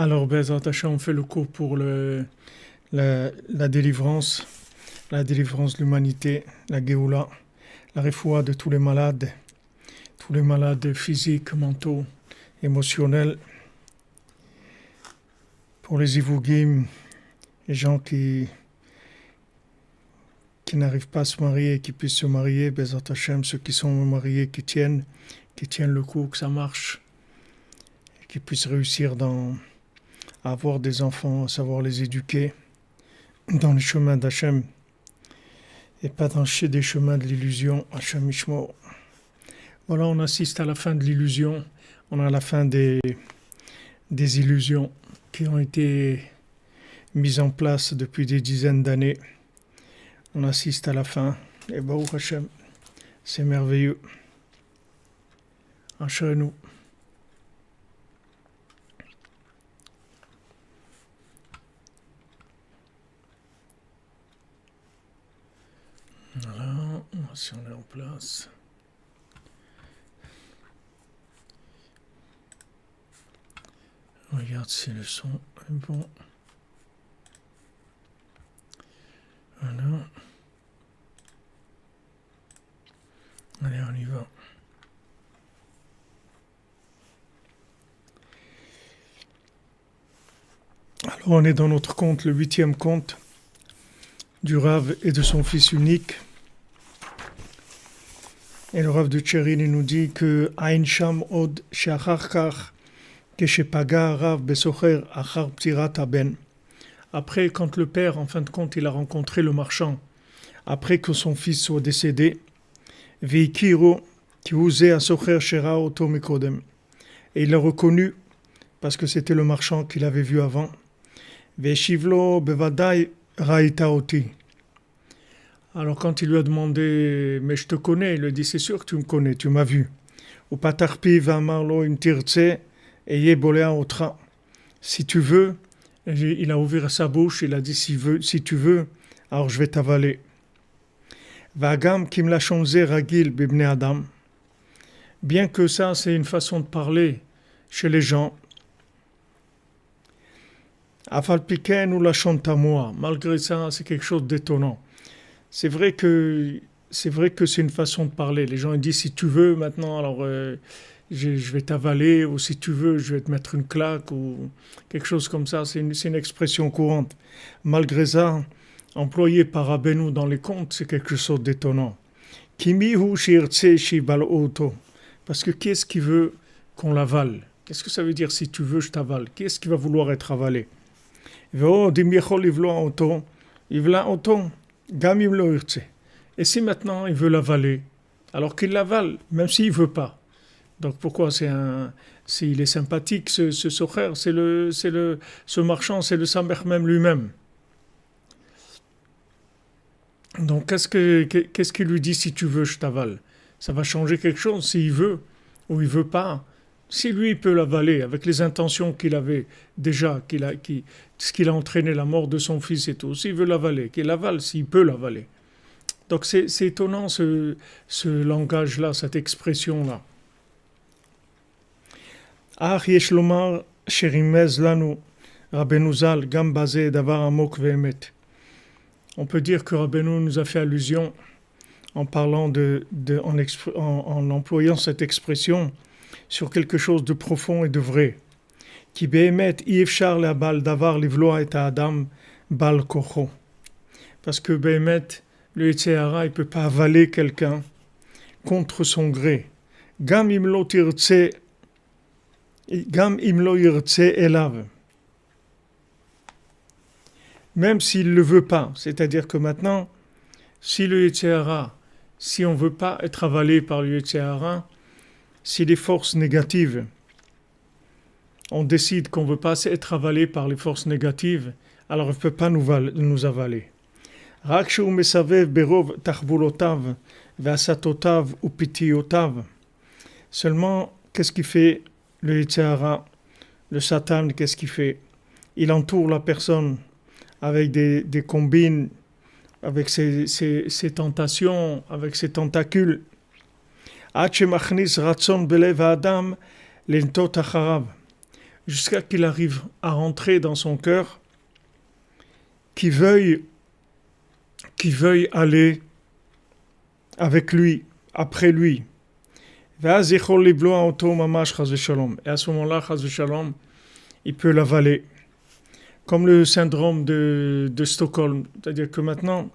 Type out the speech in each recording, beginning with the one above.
Alors, Bezrat Hashem, on fait le cours pour la délivrance, de l'humanité, la Géoula, la réfoua de tous les malades physiques, mentaux, émotionnels, pour les ivougim, les gens qui n'arrivent pas à se marier, qui puissent se marier, Bezrat Hashem, ceux qui sont mariés, qui tiennent le coup, que ça marche, et qui puissent réussir à avoir des enfants, à savoir les éduquer dans les chemins d'Hachem et pas dans des chemins de l'illusion. Hachem Ishmo. Voilà, on assiste à la fin de l'illusion, on a la fin des illusions qui ont été mises en place depuis des dizaines d'années. On assiste à la fin, et Baruch Hashem, c'est merveilleux. Ashrenu. Voilà, si on est en place. Regarde si le son est bon. Voilà. Allez, on y va. Alors, on est dans notre conte, le 8e conte du Rav et de son fils unique. Et le Rav de Tcherin nous dit que Ain Sham Od Sheachar Kach Keshepaga Rav Besocher Achar Ptirat Aben. Après, quand le père, en fin de compte, il a rencontré le marchand, après que son fils soit décédé, Veikiro qui osait à Socher Shera Oto Mekodem. Et il l'a reconnu parce que c'était le marchand qu'il avait vu avant. Veishivlo Bevadai Raita Oti. Alors quand il lui a demandé, mais je te connais, il lui a dit, c'est sûr que tu me connais, tu m'as vu. Ou patarpi va marlo im tirtse et yebolea otra. Si tu veux, il a ouvert sa bouche, il a dit, si tu veux, alors je vais t'avaler. Vagam kim la shonze ragil bibne adam. Bien que ça, c'est une façon de parler chez les gens. Afal piken ou la moi. Malgré ça, c'est quelque chose d'étonnant. C'est vrai que c'est une façon de parler. Les gens ils disent si tu veux maintenant, alors je vais t'avaler, ou si tu veux, je vais te mettre une claque, ou quelque chose comme ça. C'est une expression courante. Malgré ça, employé par Rabbeinu dans les contes, c'est quelque chose d'étonnant. Kimihu shirtse shibal oto. Parce que qui est-ce qui veut qu'on l'avale? Qu'est-ce que ça veut dire si tu veux, je t'avale? Qui est-ce qui va vouloir être avalé? Et si maintenant il veut l'avaler, alors qu'il l'avale, même s'il ne veut pas. Donc pourquoi s'il est sympathique, ce socher, ce marchand, c'est le Samer même lui-même. Donc qu'est-ce qu'il lui dit si tu veux, je t'avale? Ça va changer quelque chose s'il veut ou il veut pas. Si lui il peut l'avaler avec les intentions qu'il avait déjà, ce qu'il a entraîné la mort de son fils et tout, s'il veut l'avaler, qu'il l'avale, s'il peut l'avaler. Donc c'est étonnant ce langage-là, cette expression-là. Ach yesh lomar sherimez lanu Rabbeinu Zal gam basé davar amok ve'emet. On peut dire que Rabbeinu nous a fait allusion en parlant en employant cette expression sur quelque chose de profond et de vrai. Ki be'emet ifshar le'abal davar livloa et adam bal kocho. Parce que be'emet, le Yetzer Hara, il ne peut pas avaler quelqu'un contre son gré. Gam imlo yirtse elav. Même s'il ne le veut pas. C'est-à-dire que maintenant, si le Yetzer Hara, si on ne veut pas être avalé par le Yetzer Hara, si les forces négatives, on décide qu'on ne veut pas être avalé par les forces négatives, alors il ne peut pas nous avaler. Seulement, qu'est-ce qu'il fait le Yetzer Hara, le Satan, qu'est-ce qu'il fait? Il entoure la personne avec des combines, avec ses tentations, avec ses tentacules. jusqu'à qu'il arrive à rentrer dans son cœur, qu'il veuille aller avec lui, après lui. Et à ce moment-là, chas v'shalom, il peut l'avaler. Comme le syndrome de Stockholm. C'est-à-dire que maintenant,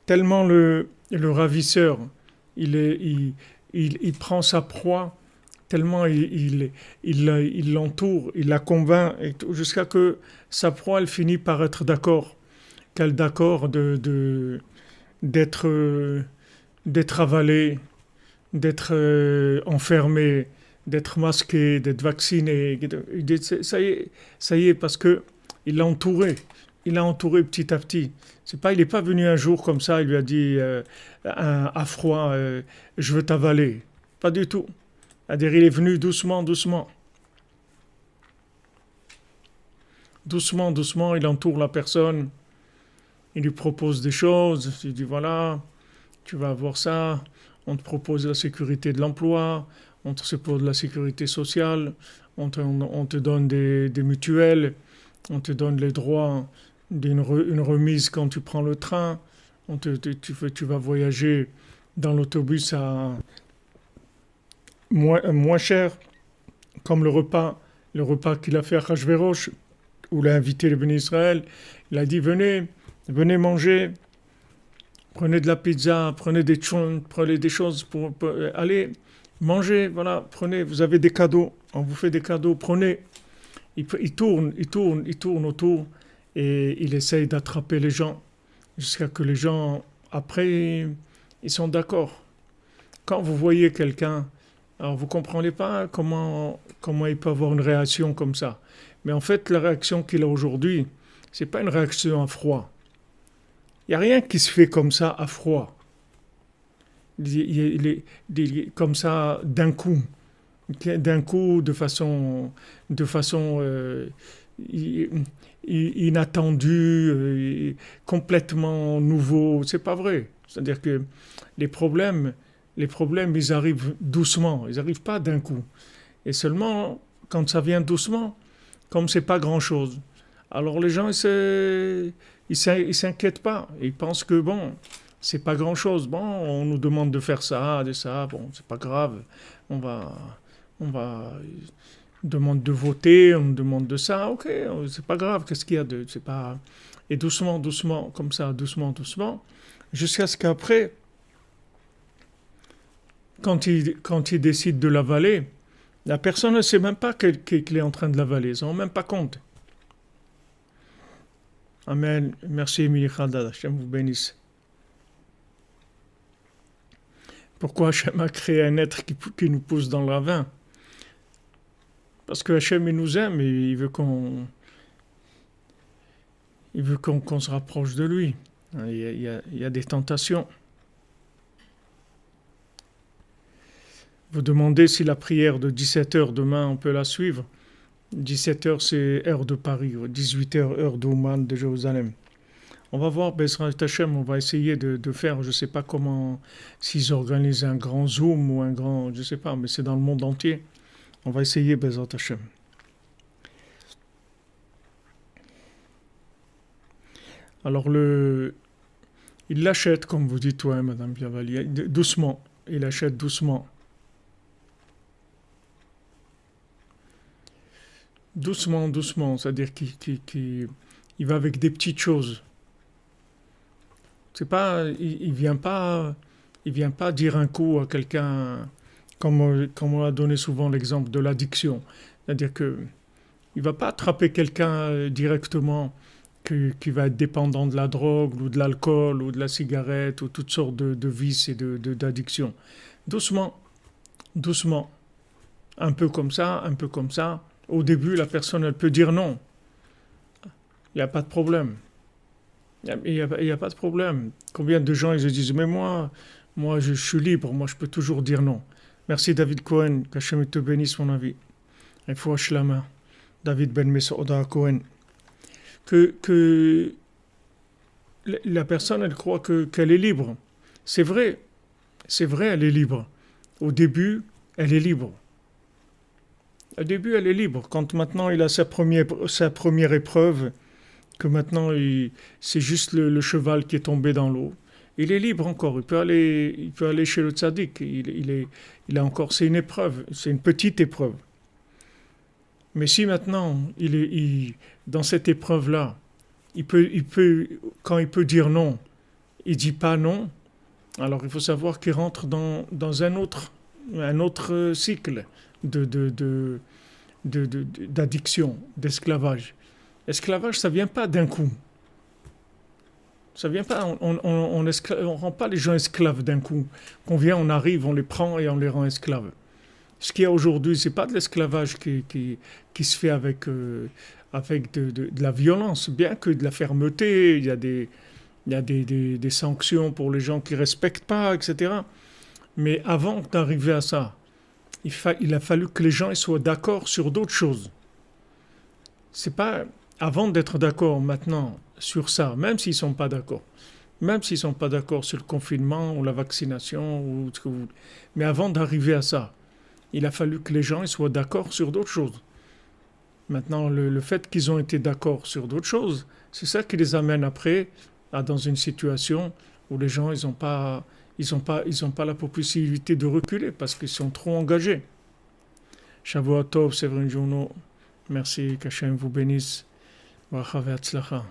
tellement le ravisseur, il prend sa proie, tellement il l'entoure, il la convainc, jusqu'à que sa proie, elle finit par être d'accord. Qu'elle est d'accord d'être avalée, d'être enfermé, d'être masqué, d'être vacciné. Ça y est, parce que il l'a entouré. Il l'a entouré petit à petit. Il n'est pas venu un jour comme ça, il lui a dit à froid, je veux t'avaler. Pas du tout. C'est-à-dire, il est venu doucement, doucement. Doucement, doucement, il entoure la personne. Il lui propose des choses. Il dit, voilà, tu vas avoir ça. On te propose la sécurité de l'emploi. On te propose la sécurité sociale. On te donne des mutuelles. On te donne les droits d'une remise quand tu prends le train. Tu vas voyager dans l'autobus à moins cher, comme le repas qu'il a fait à Hachvérosh, où il a invité les bénis Israël. Il a dit, venez manger, prenez de la pizza, prenez des choses pour aller manger, voilà, prenez, vous avez des cadeaux, on vous fait des cadeaux, prenez. Il tourne autour et il essaye d'attraper les gens jusqu'à que les gens, après, ils sont d'accord. Quand vous voyez quelqu'un, alors vous ne comprenez pas comment il peut avoir une réaction comme ça. Mais en fait, la réaction qu'il a aujourd'hui, ce n'est pas une réaction à froid. Il n'y a rien qui se fait comme ça à froid. Il est comme ça d'un coup. De façon inattendue, complètement nouveau. C'est pas vrai. C'est-à-dire que les problèmes, ils arrivent doucement. Ils n'arrivent pas d'un coup. Et seulement, quand ça vient doucement, comme c'est pas grand-chose, alors les gens, ils s'inquiètent pas. Ils pensent que, bon, c'est pas grand-chose. Bon, on nous demande de faire ça, de ça. Bon, c'est pas grave. On demande de voter, on demande de ça. Ok, c'est pas grave. Qu'est-ce qu'il y a de... C'est pas... Et doucement, doucement, comme ça, doucement, doucement, jusqu'à ce qu'après, quand il décide de l'avaler, la personne ne sait même pas qu'il est en train de l'avaler. Ils ne s'en rendent même pas compte. Amen. Merci, Émilie Khaldad. Hachem vous bénisse. Pourquoi Hachem a créé un être qui nous pousse dans le ravin? Parce que Hachem, il nous aime et il veut qu'on se rapproche de lui. Il y a des tentations. Vous demandez si la prière de 17h demain, on peut la suivre. 17h, c'est heure de Paris. 18h, heure d'Ouman, de Jérusalem. On va voir, Bezrat Hashem, on va essayer de faire, je ne sais pas comment, s'ils organisent un grand Zoom ou un grand, je ne sais pas, mais c'est dans le monde entier. On va essayer, Bezrat Hashem. Alors, il l'achète, comme vous dites, toi, Madame Biavali, doucement. Il achète doucement. Doucement, doucement, c'est-à-dire qu'il va avec des petites choses. C'est pas, il vient pas dire un coup à quelqu'un, comme on a donné souvent l'exemple de l'addiction. C'est-à-dire que il va pas attraper quelqu'un directement qui va être dépendant de la drogue ou de l'alcool ou de la cigarette ou toutes sortes de vices et d'addiction. Doucement, doucement, un peu comme ça, un peu comme ça. Au début, la personne, elle peut dire non. Il n'y a pas de problème. Il n'y a pas de problème. Combien de gens ils se disent, mais moi je suis libre, moi je peux toujours dire non. Merci David Cohen, qu'Hachem te bénisse mon avis. Il faut acheter la main. David Ben Mesouda Cohen. Que la personne, elle croit qu'elle est libre. C'est vrai, elle est libre. Au début, elle est libre. Au début, elle est libre. Quand maintenant il a sa première épreuve, que maintenant c'est juste le cheval qui est tombé dans l'eau, il est libre encore. Il peut aller chez le tzaddik. Il a encore, c'est une épreuve, c'est une petite épreuve. Mais si maintenant, dans cette épreuve-là, quand il peut dire non, il dit pas non, alors il faut savoir qu'il rentre dans un autre cycle de, de, de, d'addiction, d'esclavage. L'esclavage, ça vient pas d'un coup. Ça vient pas, on rend pas les gens esclaves d'un coup. On arrive, on les prend et on les rend esclaves. Ce qu'il y a aujourd'hui, c'est pas de l'esclavage qui se fait avec de la violence, bien que de la fermeté, il y a des sanctions pour les gens qui respectent pas, etc. Mais avant d'arriver à ça, il a fallu que les gens soient d'accord sur d'autres choses. C'est pas avant d'être d'accord maintenant sur ça, même s'ils sont pas d'accord, même s'ils sont pas d'accord sur le confinement ou la vaccination ou ce que vous, mais avant d'arriver à ça, il a fallu que les gens soient d'accord sur d'autres choses. Maintenant, le fait qu'ils ont été d'accord sur d'autres choses, c'est ça qui les amène après dans une situation où les gens ils ont pas la possibilité de reculer parce qu'ils sont trop engagés. Shavuot Tov, Séverin Journo. Merci, qu'Hachem vous bénisse. Bracha ve'atzlacha.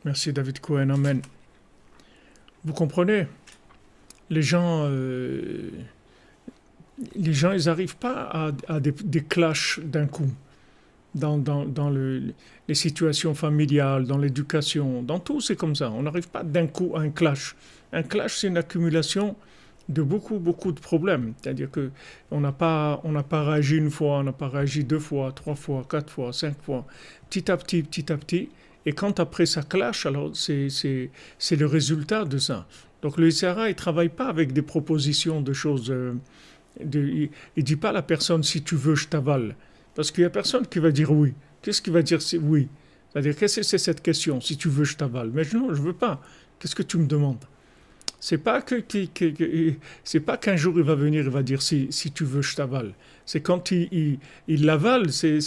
Merci David Cohen, Amen. Vous comprenez? Les gens, ils n'arrivent pas à des clashs d'un coup. Dans les situations familiales, dans l'éducation, dans tout, c'est comme ça. On n'arrive pas d'un coup à un clash. Un clash, c'est une accumulation de beaucoup, beaucoup de problèmes. C'est-à-dire que on n'a pas réagi une fois, on n'a pas réagi deux fois, trois fois, quatre fois, cinq fois, petit à petit, petit à petit. Et quand après ça clash, alors c'est le résultat de ça. Donc le SRA, il ne travaille pas avec des propositions de choses. Il ne dit pas à la personne, si tu veux, je t'avale. Parce qu'il n'y a personne qui va dire oui. Qu'est-ce qui va dire oui? C'est-à-dire, qu'est-ce que c'est cette question? Si tu veux, je t'avale. Mais non, je ne veux pas. Qu'est-ce que tu me demandes? C'est pas c'est pas qu'un jour il va venir, il va dire si tu veux, je t'avale. C'est quand il l'avale, c'est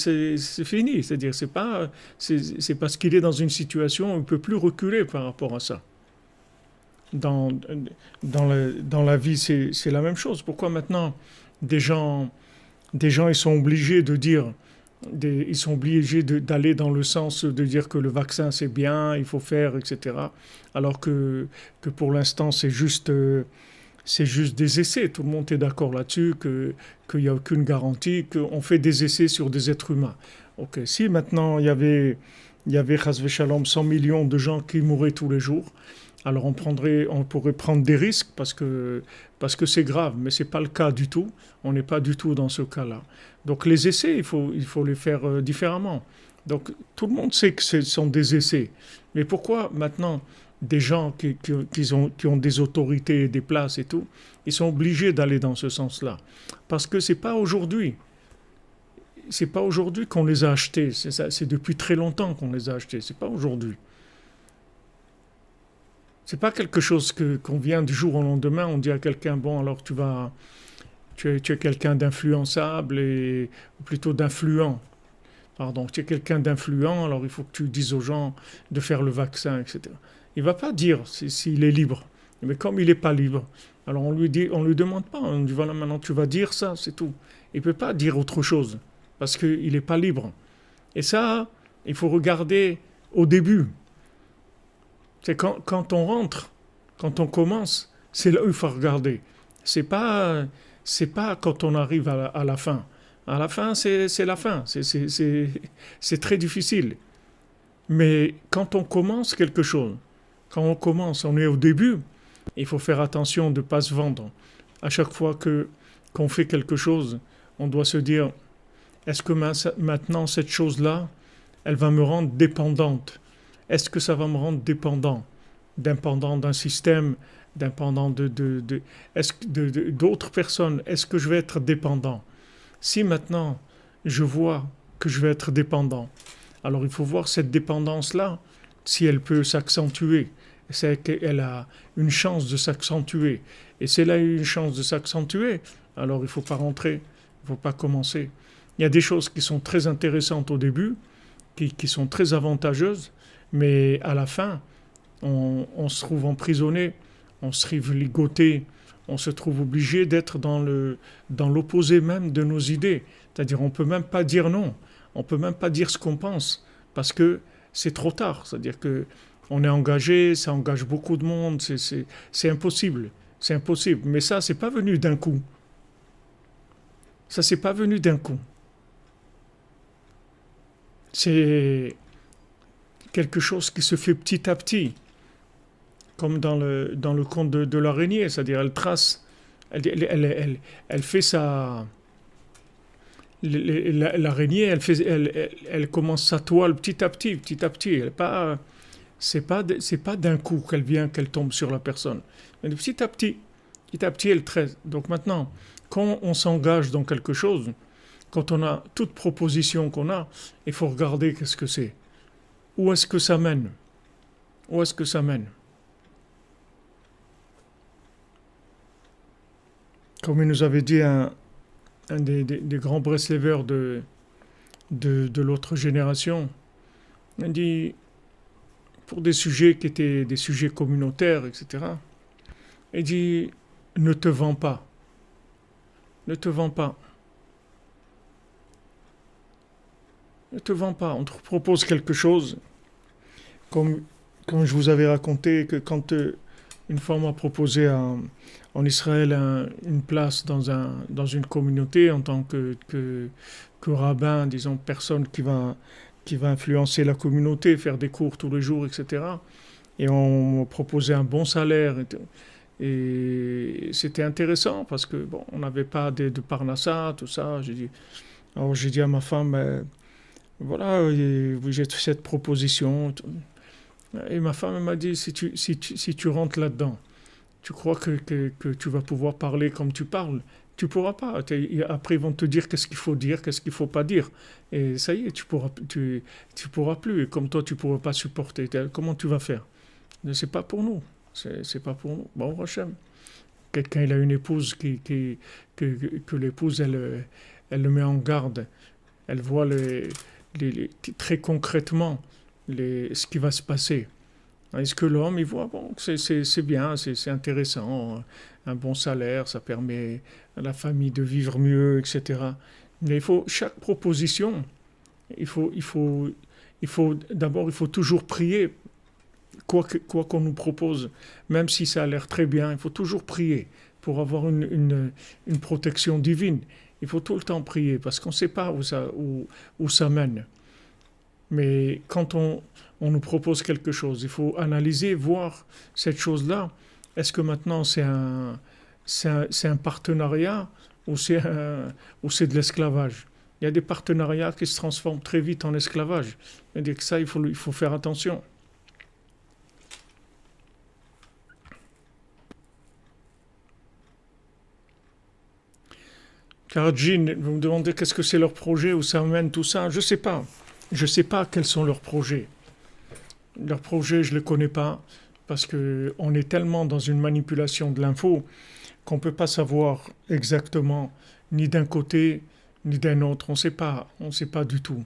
fini. C'est-à-dire, c'est parce qu'il est dans une situation où il ne peut plus reculer par rapport à ça. Dans, dans la vie, c'est la même chose. Pourquoi maintenant des gens, ils sont obligés de dire, ils sont obligés d'aller dans le sens de dire que le vaccin c'est bien, il faut faire, etc. Alors que pour l'instant c'est juste des essais. Tout le monde est d'accord là-dessus, qu'il n'y a aucune garantie, qu'on fait des essais sur des êtres humains. Ok, si maintenant il y avait chas v'shalom 100 millions de gens qui mourraient tous les jours, alors on pourrait prendre des risques parce que c'est grave, mais ce n'est pas le cas du tout. On n'est pas du tout dans ce cas-là. Donc les essais, il faut les faire différemment. Donc tout le monde sait que ce sont des essais. Mais pourquoi maintenant des gens qui ont des autorités, des places et tout, ils sont obligés d'aller dans ce sens-là? Parce que c'est pas aujourd'hui. C'est pas aujourd'hui qu'on les a achetés. C'est depuis très longtemps qu'on les a achetés. C'est pas aujourd'hui. C'est pas quelque chose qu'on vient du jour au lendemain, on dit à quelqu'un, bon, alors tu es quelqu'un d'influençable, ou plutôt d'influent. Pardon, tu es quelqu'un d'influent, alors il faut que tu dises aux gens de faire le vaccin, etc. Il va pas dire s'il est libre. Mais comme il n'est pas libre, alors on lui demande pas, on lui dit, voilà, maintenant tu vas dire ça, c'est tout. Il peut pas dire autre chose, parce qu'il n'est pas libre. Et ça, il faut regarder au début. C'est quand on rentre, quand on commence, c'est là où il faut regarder. C'est pas quand on arrive à la fin. À la fin, c'est la fin. C'est très difficile. Mais quand on commence quelque chose, quand on commence, on est au début, il faut faire attention de ne pas se vendre. À chaque fois qu'on fait quelque chose, on doit se dire, est-ce que maintenant cette chose-là, elle va me rendre dépendante? Est-ce que ça va me rendre dépendant d'un système, dépendant d'autres personnes? Est-ce que je vais être dépendant? Si maintenant je vois que je vais être dépendant, alors il faut voir cette dépendance-là, si elle peut s'accentuer. C'est qu'elle a une chance de s'accentuer. Et si elle a une chance de s'accentuer, alors il ne faut pas rentrer, il ne faut pas commencer. Il y a des choses qui sont très intéressantes au début, qui sont très avantageuses, mais à la fin, on se trouve emprisonné, on se trouve ligoté, on se trouve obligé d'être dans l'opposé même de nos idées. C'est-à-dire on ne peut même pas dire non, on ne peut même pas dire ce qu'on pense, parce que c'est trop tard. C'est-à-dire que on est engagé, ça engage beaucoup de monde, c'est impossible. C'est impossible. Mais ça, c'est pas venu d'un coup. Ça, c'est pas venu d'un coup. C'est quelque chose qui se fait petit à petit, comme dans le conte de l'araignée. C'est-à-dire, elle trace, elle fait sa. L'araignée, elle commence sa toile petit à petit, petit à petit. Elle pas, c'est pas d'un coup qu'elle vient, qu'elle tombe sur la personne. Mais petit à petit, elle traite. Donc maintenant, quand on s'engage dans quelque chose, quand on a toute proposition qu'on a, il faut regarder qu'est-ce que c'est. Où est-ce que ça mène? Où est-ce que ça mène? Comme il nous avait dit un des grands Breslevers de l'autre génération, il dit, pour des sujets qui étaient des sujets communautaires, etc., il dit, ne te vends pas, ne te vends pas, ne te vends pas. On te propose quelque chose, comme, comme je vous avais raconté, que quand une fois on m'a proposé en Israël une place dans une communauté en tant que rabbin, disons, personne qui va influencer la communauté, faire des cours tous les jours, etc. Et on m'a proposé un bon salaire. Et c'était intéressant parce que bon, on n'avait pas de parnassa, tout ça. Alors j'ai dit à ma femme, voilà, j'ai cette proposition. Et ma femme m'a dit, si tu rentres là-dedans, tu crois que tu vas pouvoir parler comme tu parles? Tu pourras pas. Après, ils vont te dire, qu'est-ce qu'il faut pas dire. Et ça y est, tu pourras plus. Et comme toi, tu pourras pas supporter. Comment tu vas faire? C'est pas pour nous. C'est pas pour nous. Bon, Hachem. Quelqu'un, il a une épouse que l'épouse, elle le met en garde. Elle voit très concrètement ce qui va se passer. Est-ce que l'homme, il voit, bon, c'est bien, c'est intéressant, un bon salaire, ça permet à la famille de vivre mieux, etc. Mais chaque proposition, il faut, il faut, d'abord, il faut toujours prier, quoi qu'on nous propose, même si ça a l'air très bien, il faut toujours prier pour avoir une protection divine. Il faut tout le temps prier, parce qu'on ne sait pas où ça mène. Mais quand on nous propose quelque chose, il faut analyser, voir cette chose-là. Est-ce que maintenant c'est un partenariat ou c'est de l'esclavage? Il y a des partenariats qui se transforment très vite en esclavage. C'est-à-dire que ça, il faut faire attention. Car Jean, vous me demandez qu'est-ce que c'est leur projet, où ça mène tout ça. Je ne sais pas. Je ne sais pas quels sont leurs projets. Leurs projets, je ne les connais pas, parce qu'on est tellement dans une manipulation de l'info qu'on ne peut pas savoir exactement, ni d'un côté, ni d'un autre. On ne sait pas du tout.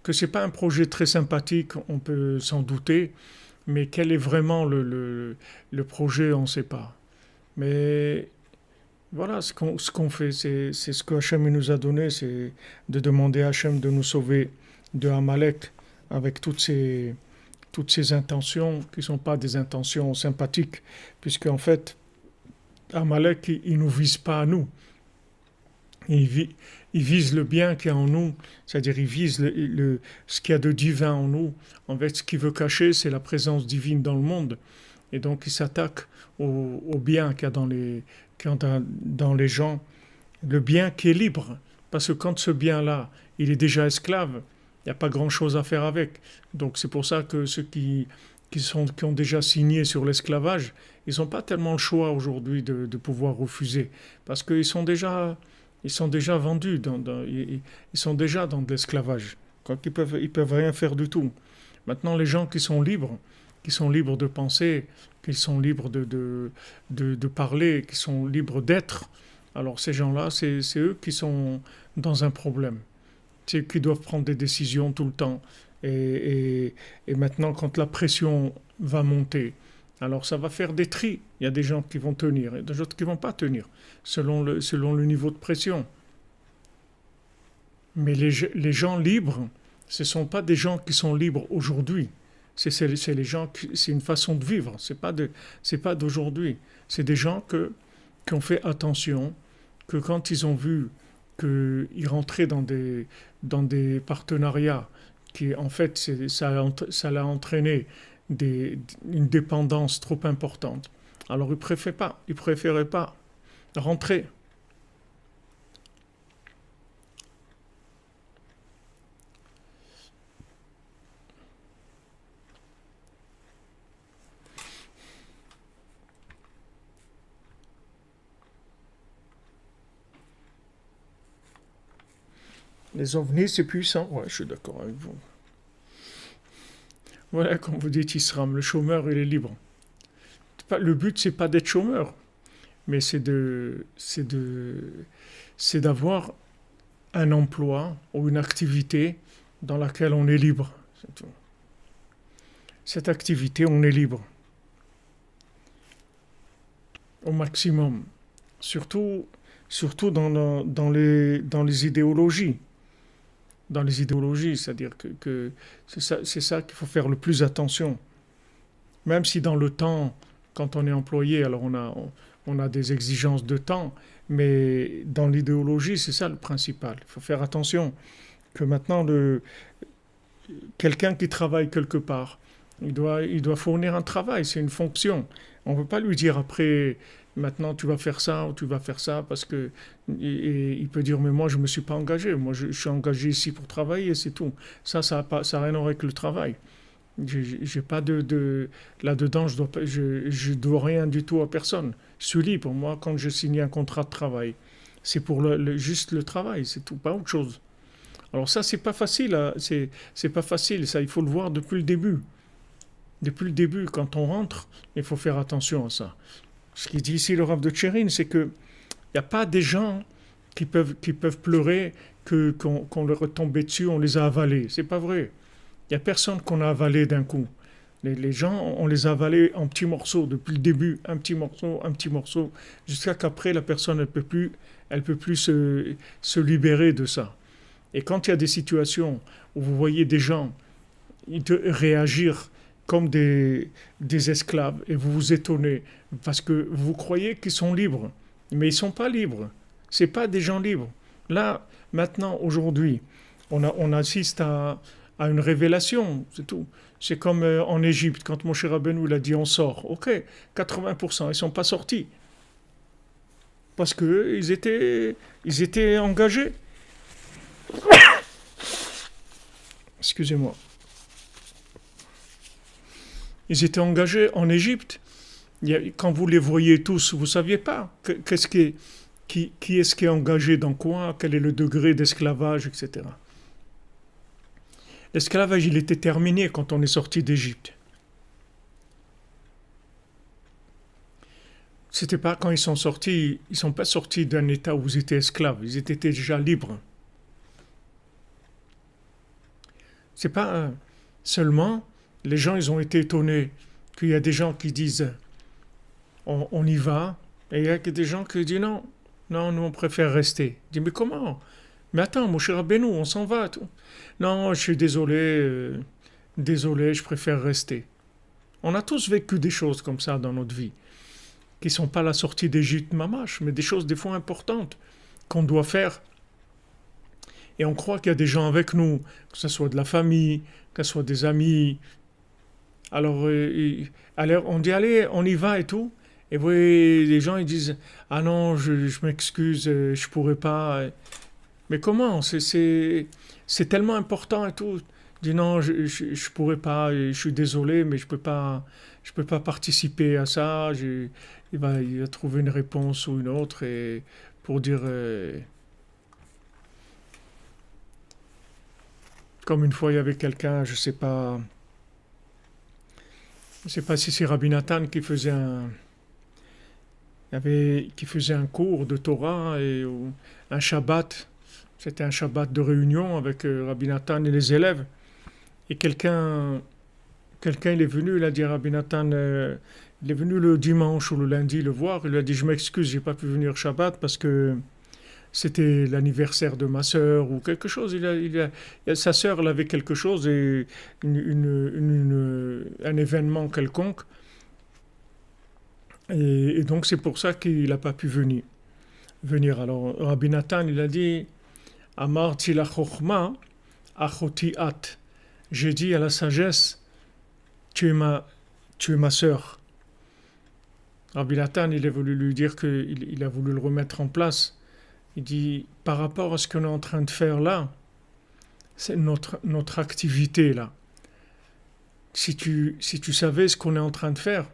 Que ce n'est pas un projet très sympathique, on peut s'en douter, mais quel est vraiment le projet, on ne sait pas. Mais voilà, ce qu'on fait, c'est ce que Hachem nous a donné, c'est de demander à Hachem de nous sauver de Amalek avec toutes ces intentions qui ne sont pas des intentions sympathiques, puisque en fait, Amalek, il ne nous vise pas à nous. Il vise le bien qui est en nous, c'est-à-dire il vise ce qu'il y a de divin en nous. En fait, ce qu'il veut cacher, c'est la présence divine dans le monde. Et donc, il s'attaque au bien qu'il y a dans les gens, le bien qui est libre. Parce que quand ce bien-là, il est déjà esclave, il n'y a pas grand-chose à faire avec. Donc c'est pour ça que ceux qui ont déjà signé sur l'esclavage, ils n'ont pas tellement le choix aujourd'hui de pouvoir refuser. Parce ils sont déjà vendus, ils sont déjà dans de l'esclavage. Donc ils peuvent rien faire du tout. Maintenant, les gens qui sont libres de penser, qui sont libres de parler, qui sont libres d'être, Alors ces gens-là, c'est eux qui sont dans un problème. C'est eux qui doivent prendre des décisions tout le temps. Et maintenant, quand la pression va monter, alors ça va faire des tris. Il y a des gens qui vont tenir et des autres qui ne vont pas tenir, selon le niveau de pression. Mais les gens libres, ce ne sont pas des gens qui sont libres aujourd'hui. C'est les gens c'est une façon de vivre. C'est pas d'aujourd'hui. C'est des gens qui ont fait attention, que quand ils ont vu qu'ils rentraient dans des partenariats qui, en fait, ça l'a entraîné une dépendance trop importante. Alors ils préféraient pas rentrer. Les ovnis, c'est puissant. Ouais, je suis d'accord avec vous. Voilà, comme vous dites, Isram, le chômeur, il est libre. Le but, c'est pas d'être chômeur, mais c'est d'avoir un emploi ou une activité dans laquelle on est libre. C'est tout. Cette activité, on est libre au maximum. Surtout, surtout dans les idéologies. Dans les idéologies, c'est-à-dire que c'est ça qu'il faut faire le plus attention. Même si dans le temps, quand on est employé, alors on a des exigences de temps, mais dans l'idéologie, c'est ça le principal. Il faut faire attention que maintenant, quelqu'un qui travaille quelque part, il doit fournir un travail, c'est une fonction. On ne peut pas lui dire après, maintenant tu vas faire ça ou tu vas faire ça, parce que il peut dire, mais moi je ne me suis pas engagé, moi je suis engagé ici pour travailler, c'est tout. Ça n'a rien à voir avec le travail. J'ai pas là-dedans, je dois rien du tout à personne. Je suis libre, moi, quand je signe un contrat de travail. C'est pour juste le travail, c'est tout, pas autre chose. Alors ça, c'est pas facile, hein, c'est pas facile, ça, il faut le voir depuis le début. Depuis le début, quand on rentre, il faut faire attention à ça. Ce qu'il dit ici le Rav de Tchérin, c'est que il n'y a pas des gens qui peuvent pleurer qu'on leur est tombé dessus, on les a avalés. C'est pas vrai. Il n'y a personne qu'on a avalé d'un coup. Les gens, on les a avalés en petits morceaux depuis le début, un petit morceau, jusqu'à qu'après la personne elle peut plus se libérer de ça. Et quand il y a des situations où vous voyez des gens réagir comme des esclaves et vous vous étonnez parce que vous croyez qu'ils sont libres, mais ils ne sont pas libres. Ce pas des gens libres. Là, maintenant, aujourd'hui, on assiste à une révélation, c'est tout. C'est comme en Égypte, quand Moshe Rabbeinu il a dit on sort. Ok, 80%, ils ne sont pas sortis. Parce ils étaient engagés. Excusez-moi. Ils étaient engagés en Égypte. Quand vous les voyez tous, vous ne saviez pas qui est-ce qui est engagé dans quoi, quel est le degré d'esclavage, etc. L'esclavage, il était terminé quand on est sorti d'Égypte. C'était pas quand ils sont sortis, ils sont pas sortis d'un état où ils étaient esclaves, ils étaient déjà libres. C'est pas seulement les gens, ils ont été étonnés qu'il y a des gens qui disent on y va, et il y a des gens qui disent non, non, nous on préfère rester. Je dis mais comment? Mais attends, mon cher Rabbeinu, on s'en va. Tout. Non, je suis désolé, désolé, je préfère rester. On a tous vécu des choses comme ça dans notre vie, qui ne sont pas la sortie d'Égypte mamache, mais des choses des fois importantes qu'on doit faire. Et on croit qu'il y a des gens avec nous, que ce soit de la famille, que ce soit des amis. Alors on dit allez, on y va et tout. Et vous voyez, les gens ils disent ah non, je m'excuse, je pourrais pas. Mais comment c'est tellement important et tout. Je dis non, je pourrais pas, je suis désolé, mais je peux pas participer à ça. Il va trouver une réponse ou une autre et pour dire comme une fois il y avait quelqu'un, je sais pas si c'est Rabbi Nathan qui faisait qui faisait un cours de Torah ou un Shabbat. C'était un Shabbat de réunion avec Rabbi Nathan et les élèves. Et quelqu'un il est venu, il a dit à Rabbi Nathan, il est venu le dimanche ou le lundi le voir, il lui a dit je m'excuse, j'ai pas pu venir Shabbat parce que c'était l'anniversaire de ma sœur ou quelque chose. Sa sœur elle avait quelque chose et un événement quelconque. Et donc c'est pour ça qu'il n'a pas pu venir. Alors Rabbi Nathan il a dit Amarti la chokhma achoti at. J'ai dit à la sagesse tu es ma sœur. Rabbi Nathan il a voulu lui dire qu'il a voulu le remettre en place. Il dit par rapport à ce qu'on est en train de faire là, c'est notre activité là. Si tu savais ce qu'on est en train de faire,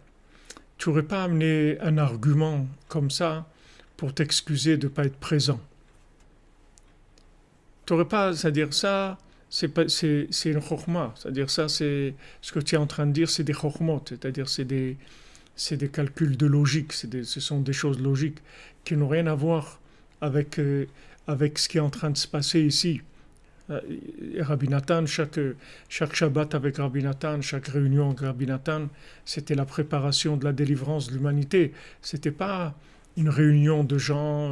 tu n'aurais pas amené un argument comme ça pour t'excuser de ne pas être présent. Tu n'aurais pas, c'est-à-dire ça, c'est une chokhma, c'est-à-dire ça, c'est ce que tu es en train de dire, c'est des chokhmot, c'est-à-dire c'est des calculs de logique, ce sont des choses logiques qui n'ont rien à voir avec ce qui est en train de se passer ici. Rabbi Nathan, chaque Shabbat avec Rabbi Nathan, chaque réunion avec Rabbi Nathan, c'était la préparation de la délivrance de l'humanité. C'était pas une réunion de gens,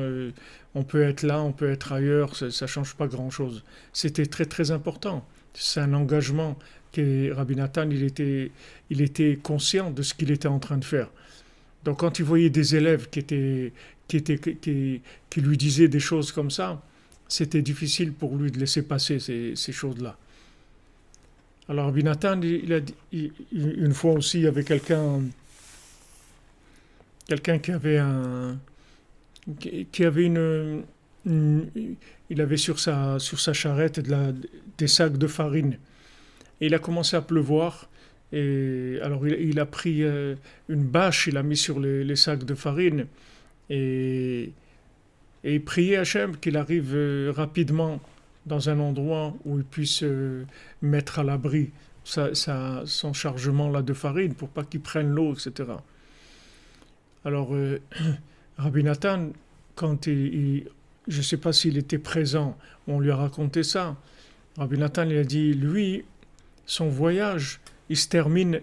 on peut être là, on peut être ailleurs, ça change pas grand-chose. C'était très très important. C'est un engagement que Rabbi Nathan, il était conscient de ce qu'il était en train de faire. Donc quand il voyait des élèves qui lui disaient des choses comme ça, c'était difficile pour lui de laisser passer ces choses-là. Alors Rabbi Nathan, il a dit, une fois aussi, il y avait quelqu'un qui avait il avait sur sa charrette des sacs de farine. Et il a commencé à pleuvoir. Et alors il a pris une bâche, il a mis sur les sacs de farine. Et il priait Hachem qu'il arrive rapidement dans un endroit où il puisse mettre à l'abri son chargement là de farine pour pas qu'il prenne l'eau, etc. Alors, Rabbi Nathan, je ne sais pas s'il était présent, on lui a raconté ça. Rabbi Nathan il a dit, lui, son voyage, il se termine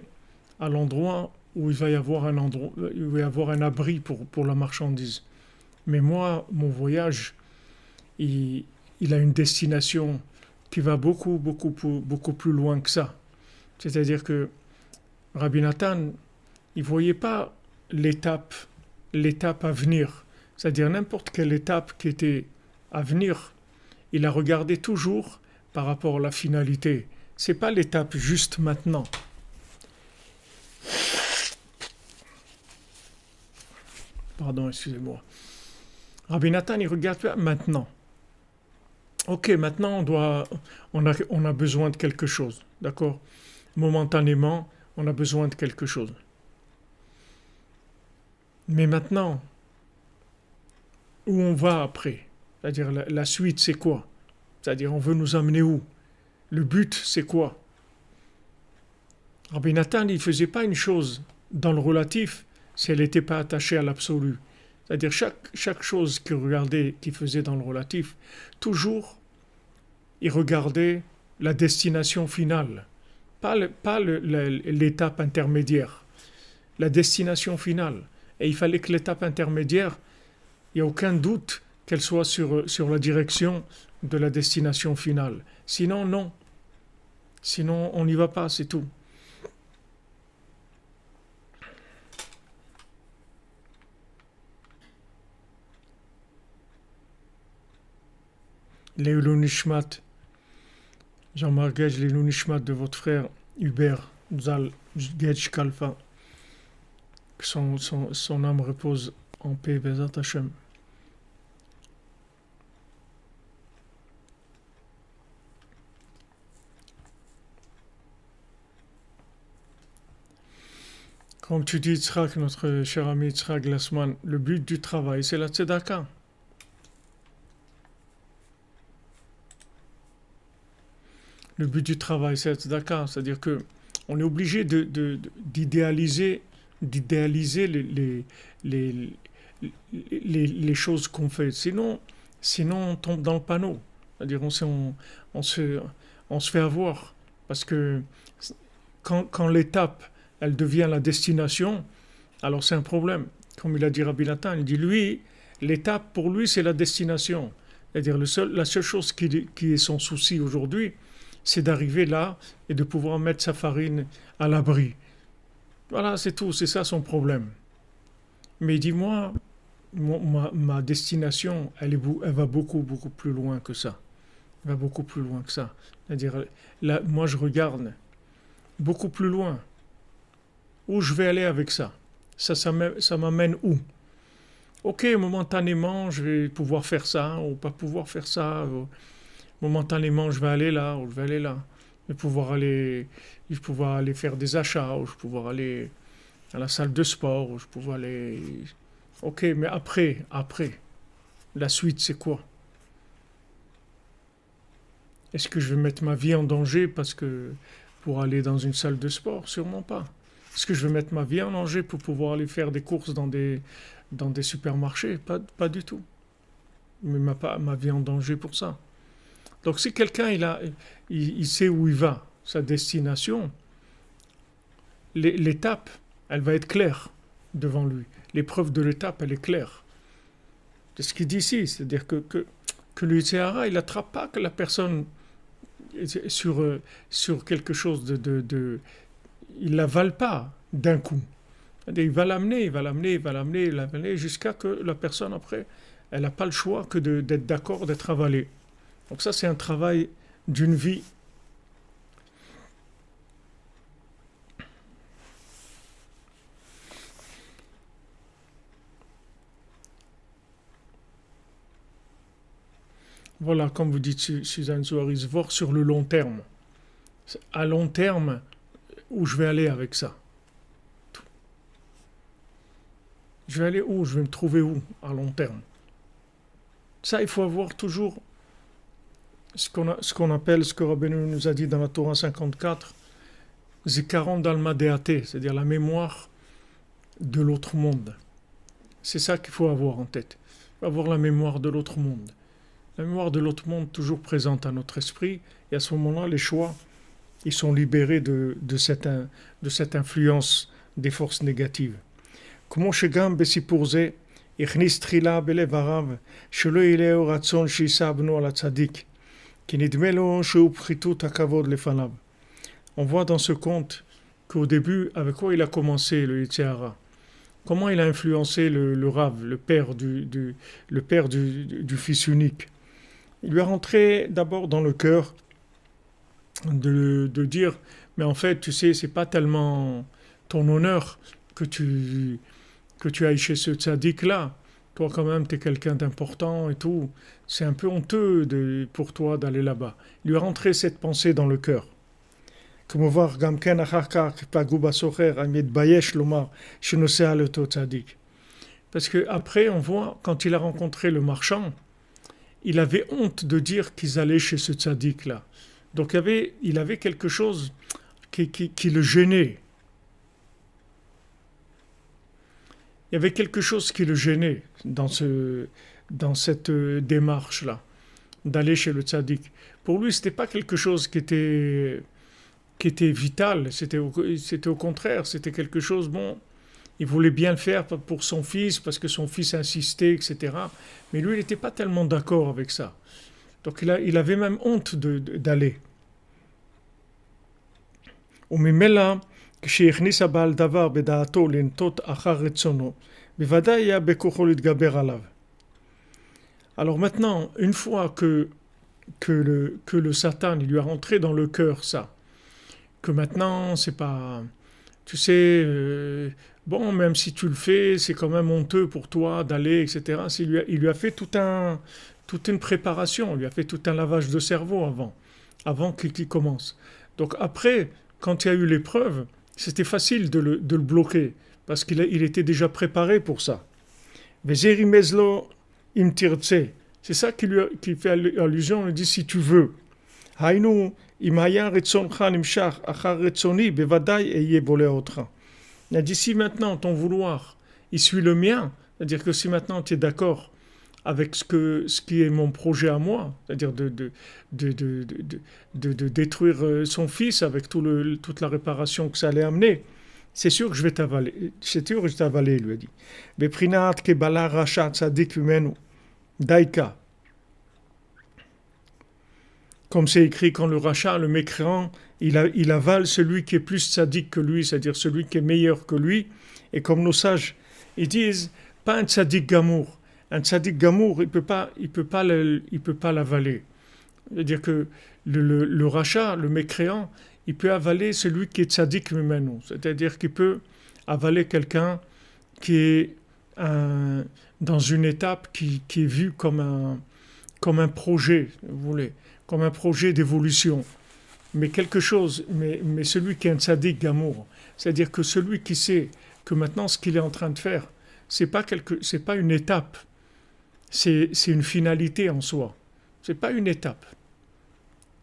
à l'endroit où il va y avoir un abri pour la marchandise. Mais moi, mon voyage, il a une destination qui va beaucoup, beaucoup, beaucoup plus loin que ça. C'est-à-dire que Rabbi Nathan, il ne voyait pas l'étape à venir. C'est-à-dire n'importe quelle étape qui était à venir, il la regardait toujours par rapport à la finalité. Ce n'est pas l'étape juste maintenant. Pardon, excusez-moi. Rabbi Nathan, il regarde maintenant. Ok, maintenant on a besoin de quelque chose, d'accord? Momentanément, on a besoin de quelque chose. Mais maintenant, où on va après? C'est-à-dire la suite, c'est quoi? C'est-à-dire on veut nous amener où? Le but, c'est quoi? Rabbi Nathan, il ne faisait pas une chose dans le relatif si elle n'était pas attachée à l'absolu. C'est-à-dire chaque chose qu'il regardait, qu'il faisait dans le relatif, toujours, il regardait la destination finale, pas l'étape intermédiaire, la destination finale. Et il fallait que l'étape intermédiaire, il n'y a aucun doute qu'elle soit sur la direction de la destination finale. Sinon, non. Sinon, on n'y va pas, c'est tout. Leilou Nishmat, Jean-Marc Gage, Leilou Nishmat de votre frère Hubert Zal Gage Kalfa, que son âme repose en paix, Bezat Hashem. Comme tu dis, Yitzhak, notre cher ami Yitzhak Glassman, le but du travail, c'est la tzedaka. Le but du travail, c'est la tzedaka. C'est-à-dire que on est obligé d'idéaliser les choses qu'on fait. Sinon, on tombe dans le panneau. C'est-à-dire, on se, on se fait avoir. Parce que quand l'étape, elle devient la destination, alors c'est un problème. Comme il a dit Rabbi Nathan, il dit, lui, l'étape, pour lui, c'est la destination. C'est-à-dire, la seule chose qui est son souci aujourd'hui, c'est d'arriver là et de pouvoir mettre sa farine à l'abri. Voilà, c'est tout, c'est ça son problème. Mais dis-moi, ma destination, elle va beaucoup, beaucoup plus loin que ça. Elle va beaucoup plus loin que ça. C'est-à-dire, là, moi, je regarde beaucoup plus loin. Où je vais aller avec ça? Ça m'amène où? Ok, momentanément, je vais pouvoir faire ça, ou pas pouvoir faire ça. Momentanément, je vais aller là, ou je vais aller là. Je vais pouvoir aller faire des achats, ou je vais pouvoir aller à la salle de sport, ou je vais pouvoir aller... Ok, mais après, la suite, c'est quoi? Est-ce que je vais mettre ma vie en danger parce que pour aller dans une salle de sport? Sûrement pas. Est-ce que je vais mettre ma vie en danger pour pouvoir aller faire des courses dans des supermarchés? Pas du tout. Mais pas ma vie en danger pour ça. Donc si quelqu'un il sait où il va, sa destination, l'étape, elle va être claire devant lui. L'épreuve de l'étape, elle est claire. C'est ce qu'il dit ici, c'est-à-dire que le Yitzhara, il n'attrape pas que la personne sur quelque chose il l'avale pas d'un coup. Il va l'amener, il va l'amener, il va l'amener, il va l'amener jusqu'à que la personne après, elle n'a pas le choix que d'être d'accord, d'être avalée. Donc ça, c'est un travail d'une vie. Voilà, comme vous dites, Suzanne Soaris, voir sur le long terme. À long terme, où je vais aller avec ça? Je vais aller où? Je vais me trouver où à long terme? Ça, il faut avoir toujours ce qu'on appelle, ce que Rabbeinu nous a dit dans la Torah 54, Zikaron Dalma Deate, c'est-à-dire la mémoire de l'autre monde. C'est ça qu'il faut avoir en tête. Avoir la mémoire de l'autre monde. La mémoire de l'autre monde toujours présente à notre esprit, et à ce moment-là, les choix, ils sont libérés de cette influence des forces négatives. כמו שגם בסיפור זה הכניס תחילה בלב הרב שלא יהיה רצון שיישא בנו על הצדיק, כי נדמה לו שהוא פחיתות הכבוד לפניו. On voit dans ce conte qu'au début, avec quoi il a commencé le Yitzhara? Comment il a influencé le Rav, le père du fils unique? Il lui a rentré d'abord dans le cœur de dire, mais en fait, tu sais, c'est pas tellement ton honneur que tu ailles chez ce tzaddik-là. Toi, quand même, tu es quelqu'un d'important et tout. C'est un peu honteux pour toi d'aller là-bas. Il lui a rentré cette pensée dans le cœur. כמובן, גם כן אחר כך פגעו בסוחר, המתבייש לומר שנוסע לאותו צדיק. Parce que après, on voit, quand il a rencontré le marchand, il avait honte de dire qu'ils allaient chez ce tzaddik-là. Donc il avait quelque chose qui le gênait. Il y avait quelque chose qui le gênait dans cette démarche-là, d'aller chez le tzaddik. Pour lui, ce n'était pas quelque chose qui était vital, c'était au contraire, c'était quelque chose, bon, il voulait bien le faire pour son fils, parce que son fils insistait, etc. Mais lui, il n'était pas tellement d'accord avec ça. Donc il avait même honte d'aller. וממילא כשהכניס הבעל דבר בדעתו לנטות אחר רצונו, בוודאי היה בכוחו להתגבר עליו. Alors maintenant, une fois que le Satan il lui a rentré dans le cœur ça, que maintenant c'est pas, tu sais, bon, même si tu le fais, c'est quand même honteux pour toi d'aller, etc. Il lui a fait toute une préparation, il lui a fait tout un lavage de cerveau avant qu'il commence. Donc après, quand il y a eu l'épreuve, c'était facile de le bloquer, parce qu'il était déjà préparé pour ça. Vezerimezlo im tirtse, c'est ça qui fait allusion, il dit si tu veux. Hainu im haya retzoncha nimshach achar retzoni bevadai eye boleh otra. Il a dit si maintenant ton vouloir, il suit le mien, C'est-à-dire que si maintenant tu es d'accord avec ce qui est mon projet à moi, c'est-à-dire de détruire son fils avec toute la réparation que ça allait amener, c'est sûr que je vais t'avaler. C'est sûr que je vais t'avaler, il lui a dit. Beprinat kebala rachat tzadik mimenu, daika. Comme c'est écrit quand le rachat, le mécréant, il avale celui qui est plus sadique que lui, c'est-à-dire celui qui est meilleur que lui. Et comme nos sages, ils disent, pas un tzadik gamour. Un tzadik gamour, il peut pas l'avaler. C'est-à-dire que le rachat, le mécréant, il peut avaler celui qui est tzadik mimenu. C'est-à-dire qu'il peut avaler quelqu'un qui est dans une étape qui est vue comme un projet, vous voulez, comme un projet d'évolution. Mais mais celui qui est un tzaddik gamour, c'est-à-dire que celui qui sait que maintenant ce qu'il est en train de faire, c'est pas une étape, c'est une finalité en soi. C'est pas une étape.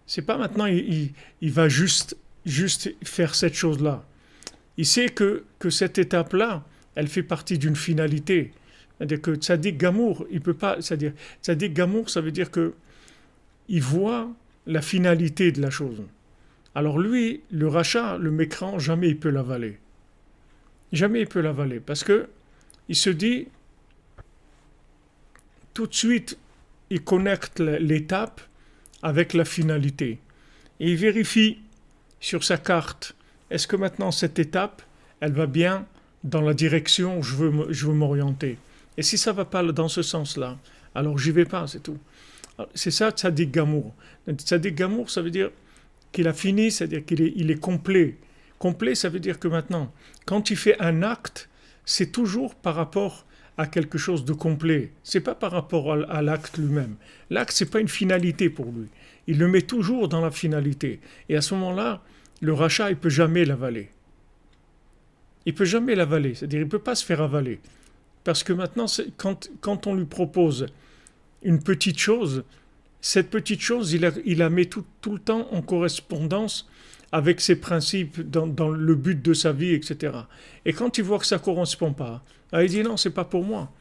C'est pas maintenant il va juste faire cette chose-là. Il sait que cette étape-là, elle fait partie d'une finalité. C'est-à-dire que tzaddik gamour, il peut pas, c'est-à-dire tzaddik gamour, ça veut dire que il voit la finalité de la chose. Alors lui, le rachat, le mécréant, jamais il peut l'avaler. Jamais il peut l'avaler. Parce que il se dit, tout de suite, il connecte l'étape avec la finalité. Et il vérifie sur sa carte, est-ce que maintenant cette étape, elle va bien dans la direction où je veux m'orienter. Et si ça ne va pas dans ce sens-là, alors j'y vais pas, c'est tout. C'est ça, tzaddik gamour. Tzaddik gamour, ça veut dire qu'il a fini, c'est-à-dire qu'il est complet. Complet, ça veut dire que maintenant, quand il fait un acte, c'est toujours par rapport à quelque chose de complet. C'est pas par rapport à l'acte lui-même. L'acte, c'est pas une finalité pour lui. Il le met toujours dans la finalité. Et à ce moment-là, le rachat, il peut jamais l'avaler. Il peut jamais l'avaler. C'est-à-dire, il peut pas se faire avaler. Parce que maintenant, quand on lui propose une petite chose, cette petite chose, il la met tout le temps en correspondance avec ses principes dans le but de sa vie, etc. Et quand il voit que ça ne correspond pas, il dit non, c'est pas pour moi.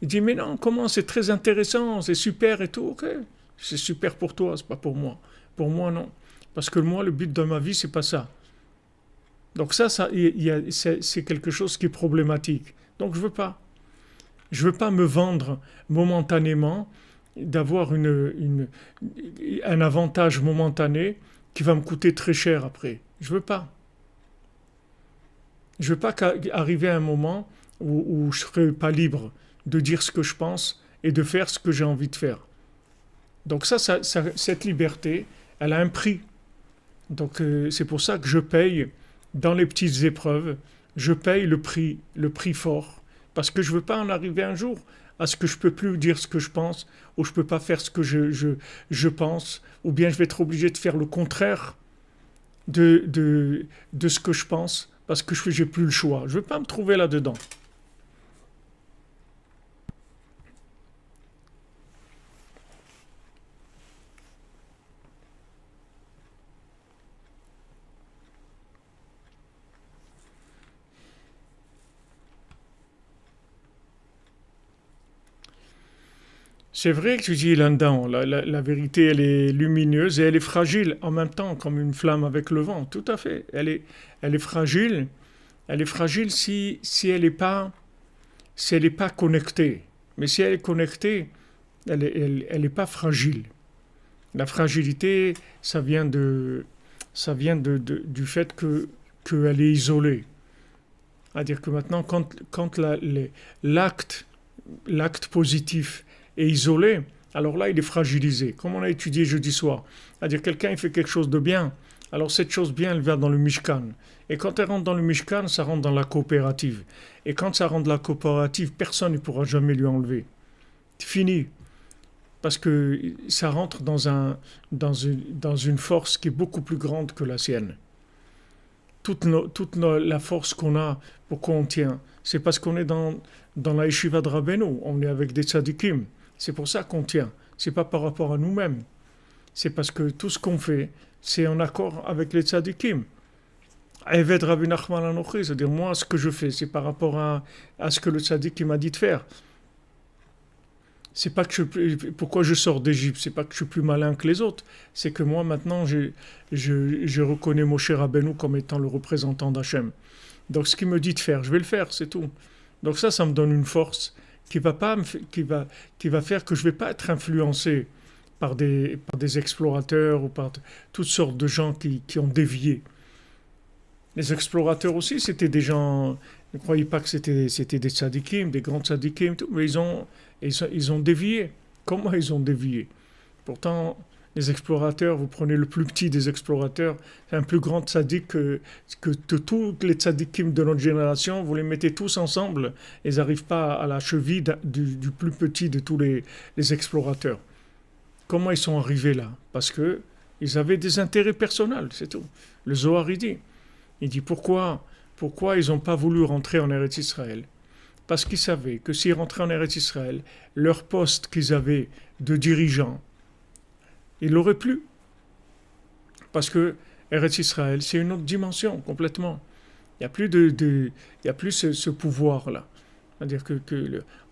Il dit mais non, comment, c'est très intéressant, c'est super et tout, ok, c'est super pour toi, c'est pas pour moi. Pour moi, non. Parce que moi, le but de ma vie, c'est pas ça. Donc c'est quelque chose qui est problématique. Donc je veux pas. Je veux pas me vendre momentanément, d'avoir un avantage momentané qui va me coûter très cher après. Je veux pas. Je veux pas qu'arriver à un moment où je serai pas libre de dire ce que je pense et de faire ce que j'ai envie de faire. Donc cette liberté, elle a un prix. Donc c'est pour ça que je paye dans les petites épreuves, je paye le prix fort, parce que je veux pas en arriver un jour à ce que je peux plus dire ce que je pense, ou je peux pas faire ce que je pense, ou bien je vais être obligé de faire le contraire de ce que je pense, parce que je n'ai plus le choix. Je ne veux pas me trouver là-dedans. C'est vrai que tu dis là-dedans, la vérité, elle est lumineuse et elle est fragile en même temps, comme une flamme avec le vent. Tout à fait. Elle est fragile. Elle est fragile si elle est pas connectée. Mais si elle est connectée, elle est pas fragile. La fragilité, ça vient du fait qu'elle est isolée. C'est-à-dire que maintenant, quand l'acte positif est isolé, alors là, il est fragilisé. Comme on a étudié jeudi soir. C'est-à-dire quelqu'un, il fait quelque chose de bien, alors cette chose bien, elle va dans le Mishkan. Et quand elle rentre dans le Mishkan, ça rentre dans la coopérative. Et quand ça rentre dans la coopérative, personne ne pourra jamais lui enlever. C'est fini. Parce que ça rentre dans une force qui est beaucoup plus grande que la sienne. La force qu'on a, pourquoi on tient, c'est parce qu'on est dans la yeshiva de Rabbeinu, on est avec des tzadikim. C'est pour ça qu'on tient. C'est pas par rapport à nous-mêmes. C'est parce que tout ce qu'on fait, c'est en accord avec les tzadikim. Eved Rabbi Nachman Anochi, c'est-à-dire moi, ce que je fais, c'est par rapport à ce que le tzaddik m'a dit de faire. C'est pas que pourquoi je sors d'Égypte, c'est pas que je suis plus malin que les autres, c'est que moi maintenant je reconnais Moshe Rabbeinu comme étant le représentant d'Hachem. Donc ce qu'il me dit de faire, je vais le faire, c'est tout. Donc ça me donne une force qui va pas qui va faire que je vais pas être influencé par des explorateurs ou par toutes sortes de gens qui ont dévié. Les explorateurs aussi, c'était des gens. Ne croyez pas que c'était des tzadikim, des grands tzadikim, tout, mais ils ont dévié. Comment ils ont dévié? Pourtant, les explorateurs, vous prenez le plus petit des explorateurs, c'est un plus grand tzaddik que tous les tzadikim de notre génération, vous les mettez tous ensemble, ils n'arrivent pas à la cheville du plus petit de tous les explorateurs. Comment ils sont arrivés là? Parce que ils avaient des intérêts personnels, c'est tout. Le Zohar, il dit pourquoi ils n'ont pas voulu rentrer en Eretz Israël? Parce qu'ils savaient que s'ils rentraient en Eretz Israël, leur poste qu'ils avaient de dirigeant, ils l'auraient plus. Parce que Eretz Israël, c'est une autre dimension complètement. Il n'y a plus, il y a plus ce pouvoir-là. C'est-à-dire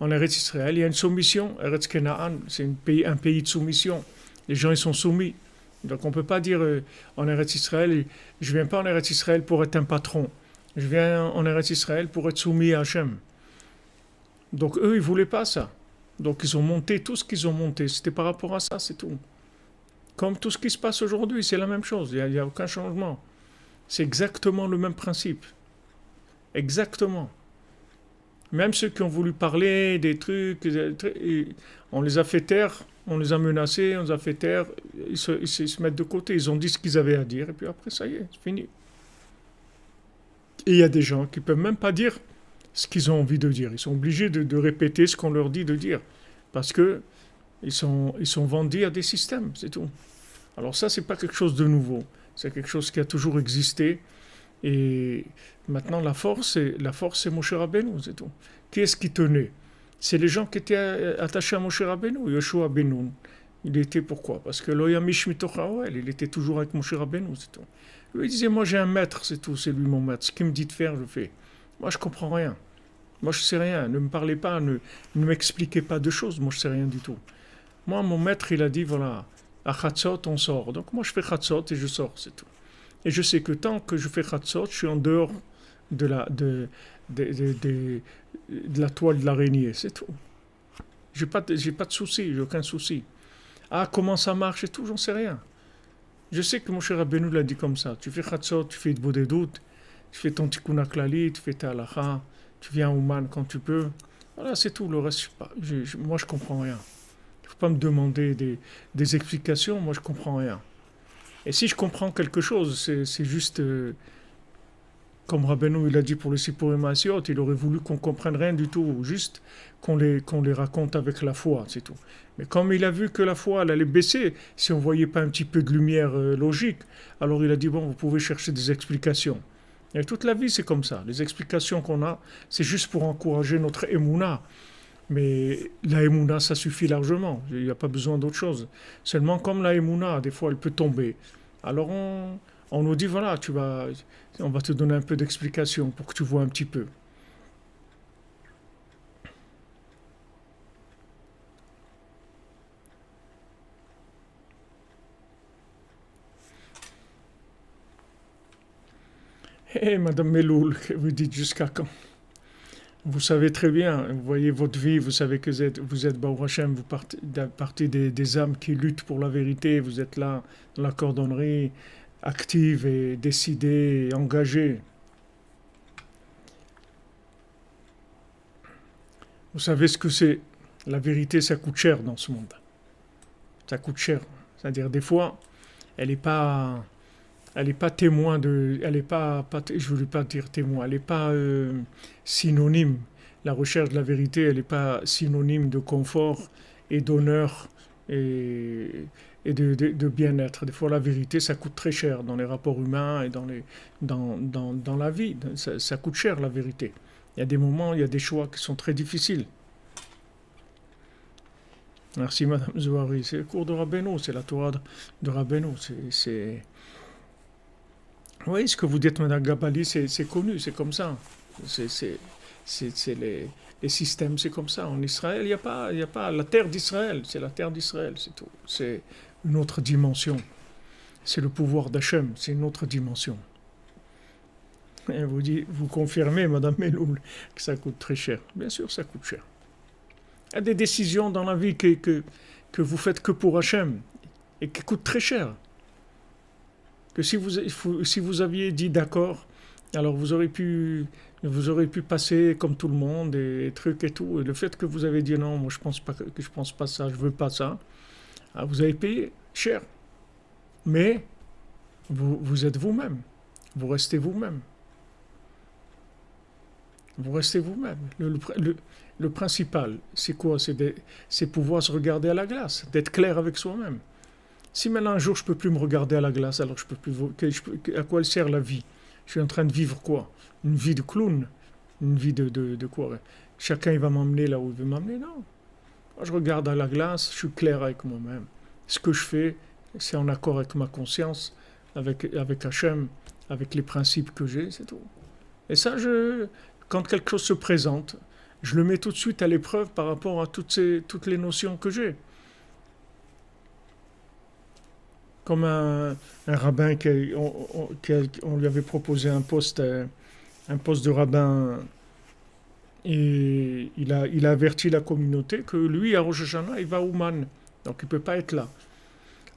en Eretz Israël, il y a une soumission. Eretz Kenaan, c'est un pays de soumission. Les gens, ils sont soumis. Donc on ne peut pas dire en Eretz Israël, je ne viens pas en Eretz Israël pour être un patron. Je viens en Eretz Israël pour être soumis à Hachem. Donc eux, ils ne voulaient pas ça. Donc ils ont monté tout ce qu'ils ont monté. C'était par rapport à ça, c'est tout. Comme tout ce qui se passe aujourd'hui, c'est la même chose. Il n'y a aucun changement. C'est exactement le même principe. Exactement. Même ceux qui ont voulu parler des trucs, on les a fait taire, on les a menacés, on les a fait taire, ils se mettent de côté, ils ont dit ce qu'ils avaient à dire, et puis après, ça y est, c'est fini. Et il y a des gens qui ne peuvent même pas dire ce qu'ils ont envie de dire. Ils sont obligés de répéter ce qu'on leur dit de dire, parce que ils sont vendus à des systèmes, c'est tout. Alors ça, c'est pas quelque chose de nouveau, c'est quelque chose qui a toujours existé. Et maintenant, la force, c'est Moshe Rabbeinu, c'est tout. Qui est-ce qui tenait? C'est les gens qui étaient attachés à Moshe Rabbeinu, Yoshua Benoun. Il était pourquoi? Parce que l'Oyamish Mitochaoel, il était toujours avec Moshe Rabbeinu, c'est tout. Lui, il disait, moi j'ai un maître, c'est tout, c'est lui mon maître. Ce qu'il me dit de faire, je fais. Moi, je comprends rien. Moi, je sais rien. Ne me parlez pas, ne m'expliquez pas de choses. Moi, je sais rien du tout. Moi, mon maître, il a dit, voilà, à Chatzot, on sort. Donc moi, je fais Chatzot et je sors, c'est tout. Et je sais que tant que je fais Chatzot, je suis en dehors de la toile de l'araignée, c'est tout. J'ai pas de souci, j'ai aucun souci. Ah, comment ça marche et tout, j'en sais rien. Je sais que mon cher Rabbeinu l'a dit comme ça. Tu fais Chatzot, tu fais de doutes, tu fais ton tikkun haklali, tu fais ta halacha, tu viens au man quand tu peux. Voilà, c'est tout. Le reste, moi, je comprends rien. Il ne faut pas me demander des explications, moi, je comprends rien. Et si je comprends quelque chose, c'est juste, comme Rabbeinu il a dit pour le Sipurim Asiot, il aurait voulu qu'on comprenne rien du tout, juste qu'on les raconte avec la foi, c'est tout. Mais comme il a vu que la foi elle allait baisser, si on ne voyait pas un petit peu de lumière logique, alors il a dit, bon, vous pouvez chercher des explications. Et toute la vie, c'est comme ça. Les explications qu'on a, c'est juste pour encourager notre émouna. Mais la émouna, ça suffit largement. Il n'y a pas besoin d'autre chose. Seulement, comme la émouna, des fois, elle peut tomber. Alors, on nous dit, voilà, on va te donner un peu d'explication pour que tu vois un petit peu. Hé, Madame Meloul, vous dites jusqu'à quand? Vous savez très bien, vous voyez votre vie, vous savez que vous êtes Baruch Hashem, vous partez des âmes qui luttent pour la vérité, vous êtes là dans la cordonnerie, active et décidée et engagée. Vous savez ce que c'est. La vérité, ça coûte cher dans ce monde. Ça coûte cher. C'est-à-dire, des fois, elle n'est pas, témoin de. Elle n'est pas, je ne voulais pas dire témoin, elle n'est pas synonyme. La recherche de la vérité, elle n'est pas synonyme de confort et d'honneur et de bien-être. Des fois, la vérité, ça coûte très cher dans les rapports humains et dans la vie. Ça coûte cher, la vérité. Il y a des moments, il y a des choix qui sont très difficiles. Merci, Madame Zouari. C'est le cours de Rabbeinu, c'est la Torah de Rabbeinu. Oui, ce que vous dites, Madame Gabali, c'est connu, c'est comme ça. C'est c'est- c'est les systèmes, c'est comme ça. En Israël, il y a pas la terre d'Israël, c'est la terre d'Israël, c'est tout. C'est une autre dimension. C'est le pouvoir d'Hachem, c'est une autre dimension. Et vous confirmez, Madame Meloul, que ça coûte très cher. Bien sûr, ça coûte cher. Il y a des décisions dans la vie que vous faites que pour Hachem et qui coûtent très cher. Que si vous aviez dit d'accord, alors vous aurez pu passer comme tout le monde et trucs et tout. Et le fait que vous avez dit non, moi je pense pas ça, je veux pas ça, ah, vous avez payé cher. Mais vous êtes vous-même. Vous restez vous-même. Vous restez vous-même. Le principal, c'est quoi? C'est pouvoir se regarder à la glace, d'être clair avec soi-même. Si maintenant un jour je peux plus me regarder à la glace, alors je peux plus. À quoi elle sert la vie? Je suis en train de vivre quoi? Une vie de clown? Une vie de quoi? Chacun il va m'emmener là où il veut m'emmener? Non. Moi, je regarde à la glace, je suis clair avec moi-même. Ce que je fais, c'est en accord avec ma conscience, avec Hachem, avec les principes que j'ai, c'est tout. Et ça, quand quelque chose se présente, je le mets tout de suite à l'épreuve par rapport à toutes les notions que j'ai. Comme un rabbin on lui avait proposé un poste de rabbin et il a averti la communauté que lui, à Rosh Hashanah, il va au Man. Donc il ne peut pas être là.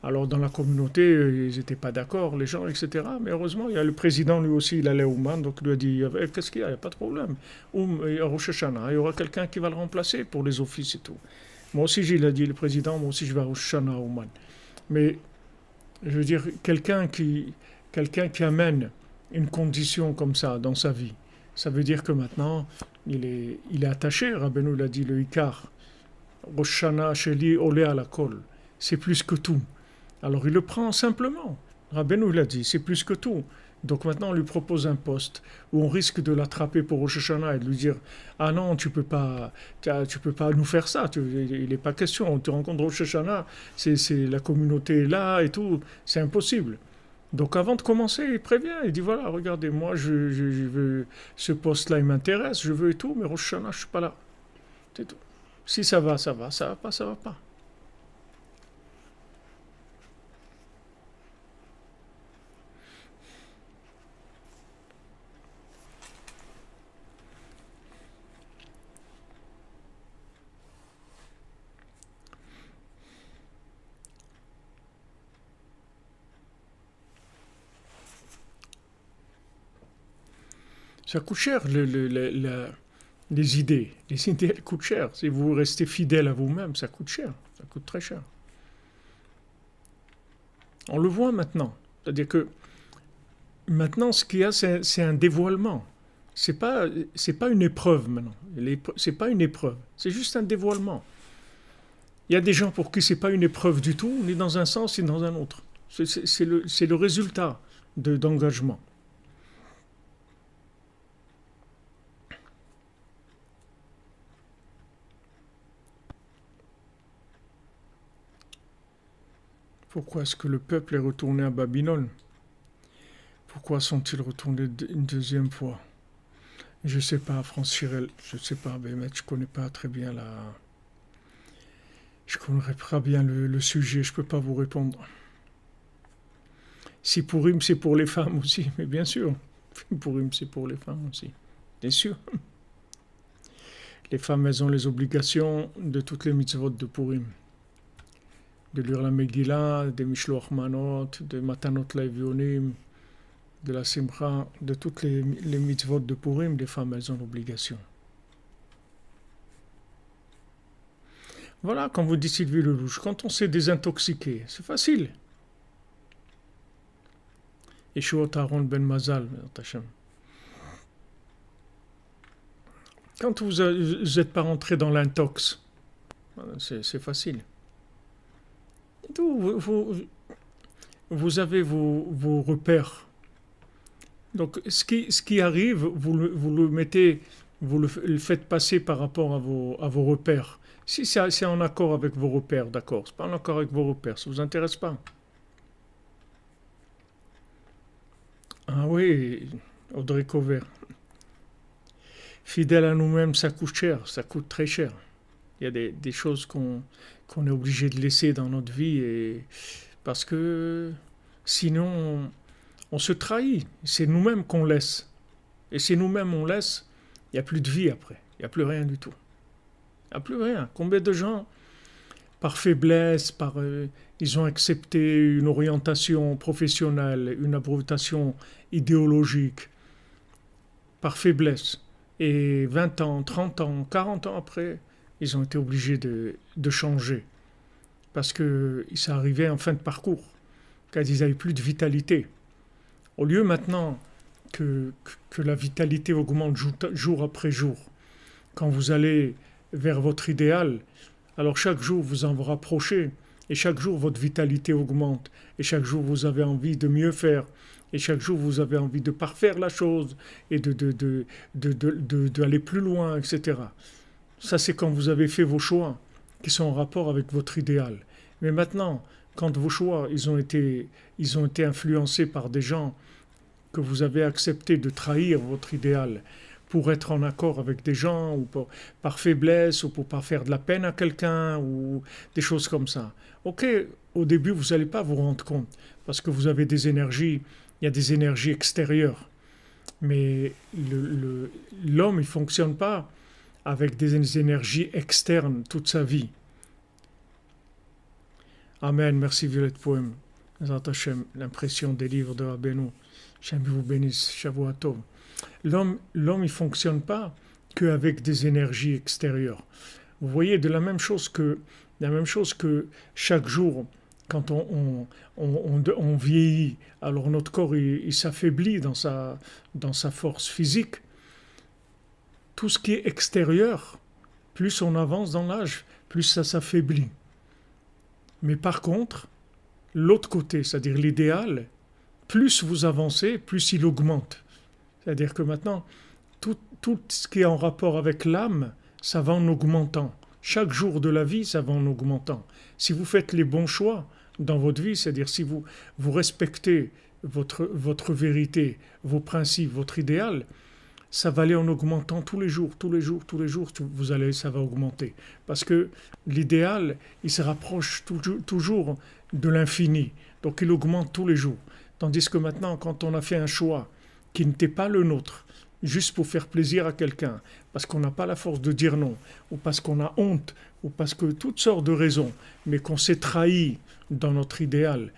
Alors dans la communauté, ils n'étaient pas d'accord, les gens, etc. Mais heureusement, il y a le président, lui aussi, il allait au Man, donc il lui a dit, qu'est-ce qu'il y a? Il n'y a pas de problème. À Rosh Hashanah, il y aura quelqu'un qui va le remplacer pour les offices et tout. Moi aussi, il a dit, le président, moi aussi, je vais à Rosh Hashanah au Man. Mais je veux dire, quelqu'un qui amène une condition comme ça dans sa vie, ça veut dire que maintenant, il est attaché. Rabbeinu l'a dit, le Ikar. Rosh Hashanah, Sheli, Olé à la colle. C'est plus que tout. Alors il le prend simplement. Rabbeinu l'a dit, c'est plus que tout. Donc maintenant on lui propose un poste où on risque de l'attraper pour Rosh Hashanah et de lui dire ah non tu peux pas nous faire ça, il n'est pas question, on te rencontre Rosh Hashanah, la communauté est là et tout, c'est impossible. Donc avant de commencer, il prévient, il dit voilà regardez moi je veux ce poste-là il m'intéresse, je veux et tout, mais Rosh Hashanah je suis pas là, c'est tout. Si ça va ça va, ça va pas ça va pas. Ça coûte cher, les idées. Les idées, elles coûtent cher. Si vous restez fidèle à vous-même, ça coûte cher. Ça coûte très cher. On le voit maintenant. C'est-à-dire que maintenant, ce qu'il y a, c'est un dévoilement. C'est pas une épreuve maintenant. C'est pas une épreuve. C'est juste un dévoilement. Il y a des gens pour qui c'est pas une épreuve du tout, ni dans un sens, ni dans un autre. C'est le résultat d'engagement. Pourquoi est-ce que le peuple est retourné à Babylone? Pourquoi sont-ils retournés une deuxième fois? Je ne sais pas, France Chirel, je ne sais pas, mais je ne connais pas très bien Je connais pas bien le sujet, je ne peux pas vous répondre. Si Purim, c'est pour les femmes aussi, mais bien sûr. Purim, c'est pour les femmes aussi. Bien sûr. Les femmes, elles ont les obligations de toutes les mitzvot de Purim. De lire la Megillah, des Mishloach Manot, de Matanot Laevionim, de la Simcha, de toutes les mitzvot de Purim, les femmes, elles ont l'obligation. Voilà, comme vous dit Sylvie Lelouch, quand on s'est désintoxiqué, c'est facile. Yeshuot Aaron ben Mazal, Tachem. Quand vous n'êtes pas rentré dans l'intox, c'est facile. Vous avez vos repères. Donc, ce qui arrive, vous le mettez, vous le faites passer par rapport à vos repères. Si c'est en accord avec vos repères, d'accord. C'est pas en accord avec vos repères, ça ne vous intéresse pas. Ah oui, Audrey Cover. Fidèle à nous-mêmes, ça coûte cher, ça coûte très cher. Il y a des choses qu'on est obligé de laisser dans notre vie parce que sinon on se trahit. C'est nous-mêmes qu'on laisse. Et si nous-mêmes on laisse, il n'y a plus de vie après. Il n'y a plus rien du tout. Il n'y a plus rien. Combien de gens, par faiblesse, ils ont accepté une orientation professionnelle, une orientation idéologique, par faiblesse. Et 20 ans, 30 ans, 40 ans après, ils ont été obligés de changer. Parce que ça arrivait en fin de parcours, quand ils n'avaient plus de vitalité. Au lieu maintenant que la vitalité augmente jour après jour, quand vous allez vers votre idéal, alors chaque jour vous en vous rapprochez, et chaque jour votre vitalité augmente, et chaque jour vous avez envie de mieux faire, et chaque jour vous avez envie de parfaire la chose, et d'aller plus loin, etc. Ça c'est quand vous avez fait vos choix, qui sont en rapport avec votre idéal. Mais maintenant, quand vos choix, ils ont été influencés par des gens que vous avez accepté de trahir votre idéal pour être en accord avec des gens, ou par faiblesse, ou pour pas faire de la peine à quelqu'un, ou des choses comme ça. Ok, au début, vous n'allez pas vous rendre compte, parce que vous avez des énergies, il y a des énergies extérieures. Mais l'homme, il ne fonctionne pas avec des énergies externes toute sa vie. Amen, merci Violette Poème. L'impression des livres de Rabbeinu. J'aime vous bénisse, Shavua Tov. L'homme, il ne fonctionne pas qu'avec des énergies extérieures. Vous voyez, de la même chose que chaque jour, quand on vieillit, alors notre corps il s'affaiblit dans sa force physique. Tout ce qui est extérieur, plus on avance dans l'âge, plus ça s'affaiblit. Mais par contre, l'autre côté, c'est-à-dire l'idéal, plus vous avancez, plus il augmente. C'est-à-dire que maintenant, tout ce qui est en rapport avec l'âme, ça va en augmentant. Chaque jour de la vie, ça va en augmentant. Si vous faites les bons choix dans votre vie, c'est-à-dire si vous respectez votre vérité, vos principes, votre idéal, ça va aller en augmentant tous les jours, ça va augmenter. Parce que l'idéal, il se rapproche toujours de l'infini. Donc il augmente tous les jours. Tandis que maintenant, quand on a fait un choix qui n'était pas le nôtre, juste pour faire plaisir à quelqu'un, parce qu'on n'a pas la force de dire non, ou parce qu'on a honte, ou parce que toutes sortes de raisons, mais qu'on s'est trahi dans notre idéal,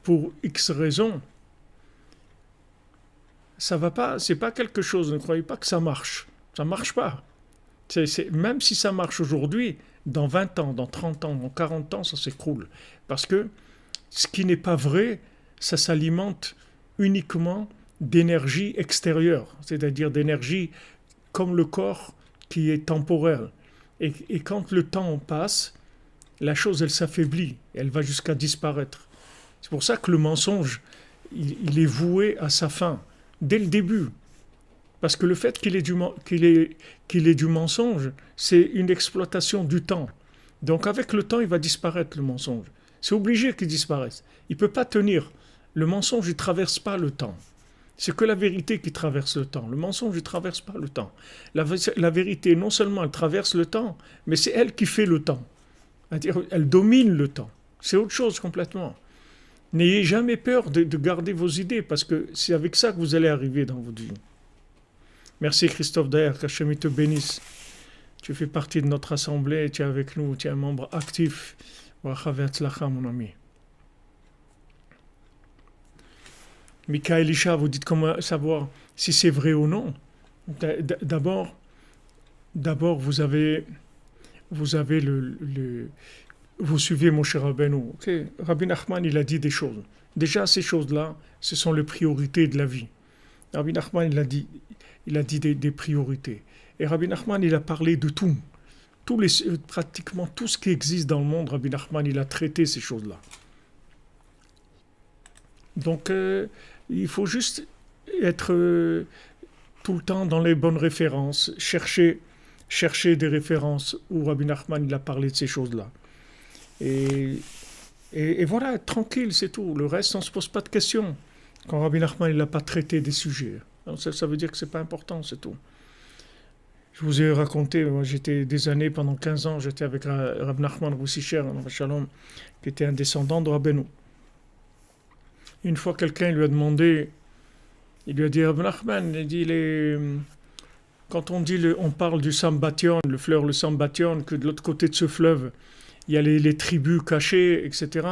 pour X raisons, ça va pas, c'est pas quelque chose, ne croyez pas que ça marche. Ça marche pas. Même si ça marche aujourd'hui, dans 20 ans, dans 30 ans, dans 40 ans, ça s'écroule. Parce que ce qui n'est pas vrai, ça s'alimente uniquement d'énergie extérieure, c'est-à-dire d'énergie comme le corps qui est temporelle. Et quand le temps passe, la chose, elle s'affaiblit, elle va jusqu'à disparaître. C'est pour ça que le mensonge, il est voué à sa fin, dès le début. Parce que le fait qu'il ait du mensonge, c'est une exploitation du temps. Donc avec le temps, il va disparaître le mensonge. C'est obligé qu'il disparaisse. Il ne peut pas tenir. Le mensonge, il ne traverse pas le temps. C'est que la vérité qui traverse le temps. Le mensonge, il ne traverse pas le temps. La vérité, non seulement elle traverse le temps, mais c'est elle qui fait le temps. C'est-à-dire, elle domine le temps. C'est autre chose complètement. N'ayez jamais peur de garder vos idées, parce que c'est avec ça que vous allez arriver dans votre vie. Merci Christophe Daher, qu'Hachem te bénisse. Tu fais partie de notre assemblée, tu es avec nous, tu es un membre actif. Mon ami. Mika Elisha, vous dites comment savoir si c'est vrai ou non. D'abord, vous avez vous suivez mon cher Rabbeinu. Okay. Rabbi Nachman, il a dit des choses. Déjà, ces choses-là, ce sont les priorités de la vie. Rabbi Nachman, il a dit des priorités. Et Rabbi Nachman, il a parlé de tout. Pratiquement tout ce qui existe dans le monde, Rabbi Nachman, il a traité ces choses-là. Donc, il faut juste être tout le temps dans les bonnes références, chercher des références où Rabbi Nachman, il a parlé de ces choses-là. Et voilà, être tranquille, c'est tout. Le reste, on ne se pose pas de questions. Quand Rabbi Nachman n'a pas traité des sujets. Donc ça veut dire que c'est pas important, c'est tout. Je vous ai raconté, moi j'étais des années, pendant 15 ans, j'étais avec Rabbi Nachman Roussicher, Shalom, qui était un descendant de Rabbeinu. Une fois, quelqu'un lui a demandé, il lui a dit, Rabbi Nachman, il dit, quand on dit, on parle du Sambation, le Sambation, que de l'autre côté de ce fleuve, il y a les tribus cachées, etc.